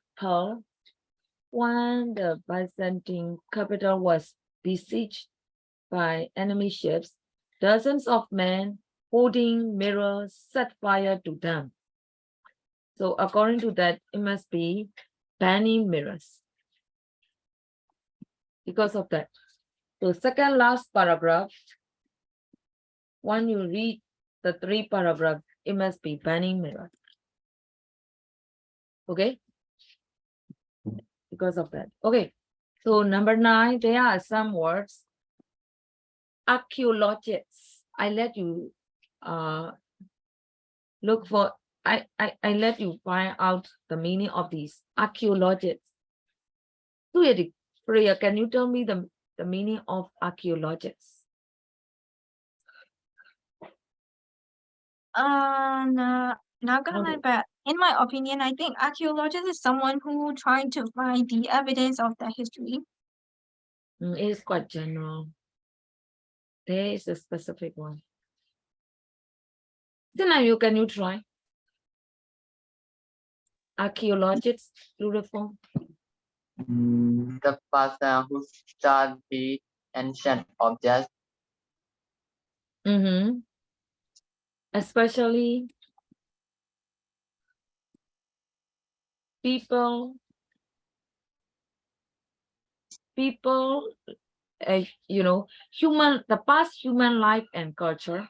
when the Byzantine capital was besieged by enemy ships, dozens of men holding mirrors set fire to them. So according to that, it must be banning mirrors. Because of that. So second last paragraph, when you read the 3 paragraphs, it must be banning mirrors. Okay? Because of that. Okay. So number 9, there are some words. Archaeologists. I let you look for, I let you find out the meaning of these archaeologists. Priya, can you tell me the meaning of archaeologists? No, not gonna lie, Okay. but in my opinion, I think archaeologist is someone who trying to find the evidence of the history. It is quite general. There is a specific one. Then can you try? Archaeologists, plural form. The person who study ancient objects. Especially people, the past human life and culture.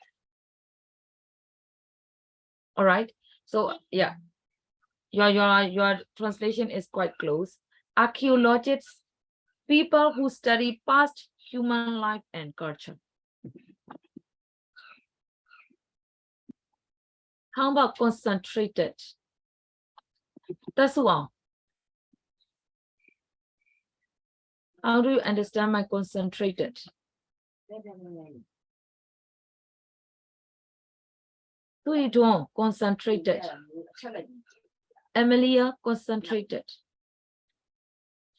All right. So yeah, your translation is quite close. Archaeologists, people who study past human life and culture. How about concentrated? That's one. How do you understand my concentrated? Do you don't concentrated? Emilia, concentrated.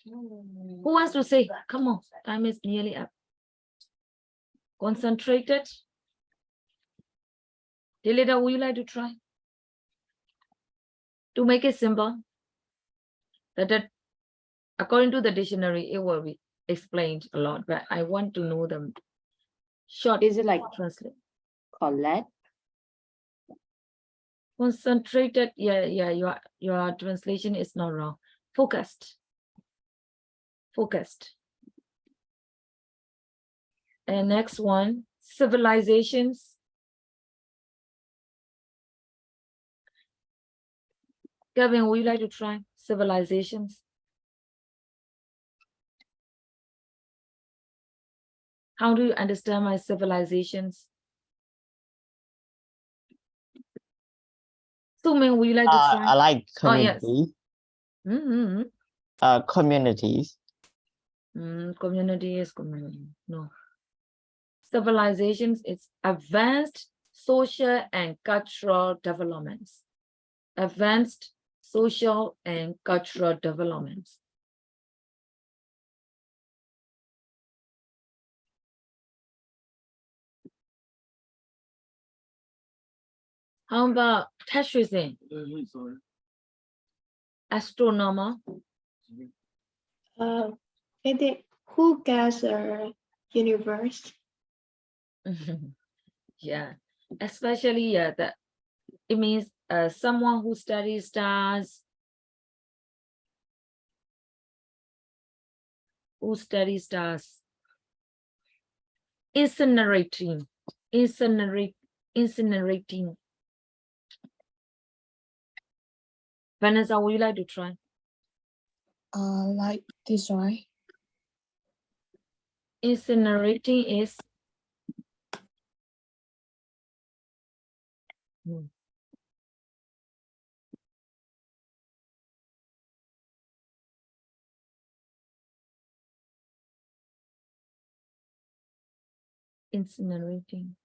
Who wants to say? Come on, time is nearly up. Concentrated. Delida, would you like to try? To make it simple, that according to the dictionary, it will be explained a lot, but I want to know them. Short. Is it like translate? collect? Concentrated. Yeah. Your translation is not wrong. Focused. And next one, civilizations. Kevin, would you like to try civilizations? How do you understand my civilizations? Sumin, would you like to try? I like Oh, yes. communities. Communities. Community is community. No. Civilizations, it's advanced social and cultural developments. Advanced social and cultural developments. How about Tashrizin? Astronomer. I think who gather universe? Yeah, especially that it means someone who studies stars, incinerating. Vanessa, would you like to try? Like this one. Incinerating is incinerating.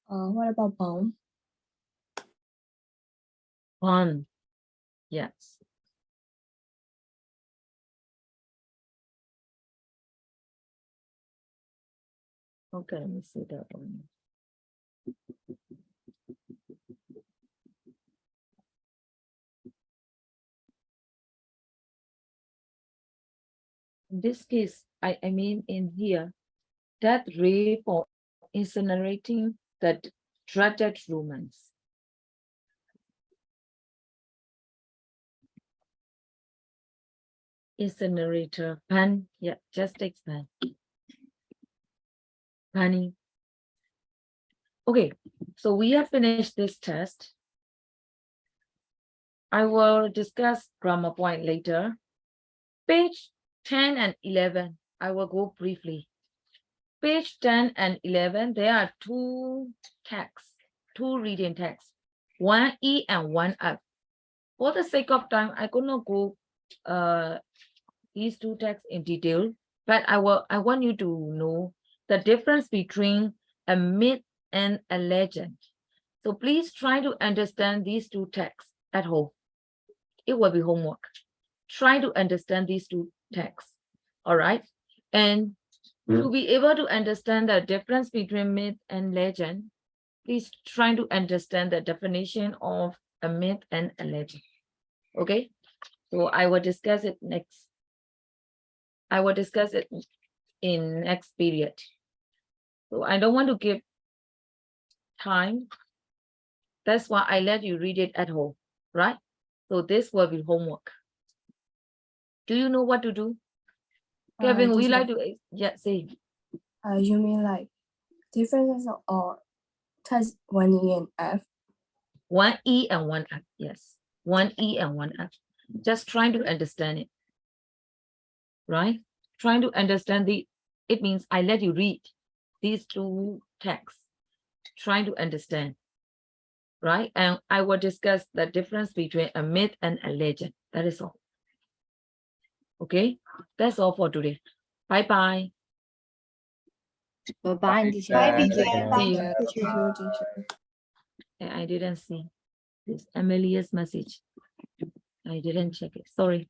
What about bomb? Fun. Yes. Okay, let me see that one. In this case, I mean in here, that rape or incinerating that dreaded romance. Incinerator, pan, yeah, just take pan. Panning. Okay, so we have finished this test. I will discuss grammar point later. Page 10 and 11, I will go briefly. Page 10 and 11, there are two texts, two reading texts, one E and one F. For the sake of time, I could not go these two texts in detail, but I want you to know the difference between a myth and a legend. So please try to understand these two texts at home. It will be homework. Try to understand these two texts. All right. And to be able to understand the difference between myth and legend, please try to understand the definition of a myth and a legend. Okay. So I will discuss it next. I will discuss it in next period. So I don't want to give time. That's why I let you read it at home, right? So this will be homework. Do you know what to do? Kevin, would you like to say? You mean like differences or test 1E and F? One E and one F, yes. One E and one F. Just trying to understand it, right? Trying to understand it means I let you read these two texts, trying to understand, right? And I will discuss the difference between a myth and a legend. That is all. Okay, that's all for today. Bye-bye. Bye-bye, teacher. Bye, teacher. See you. Teacher. I didn't see this Amelia's message. I didn't check it. Sorry.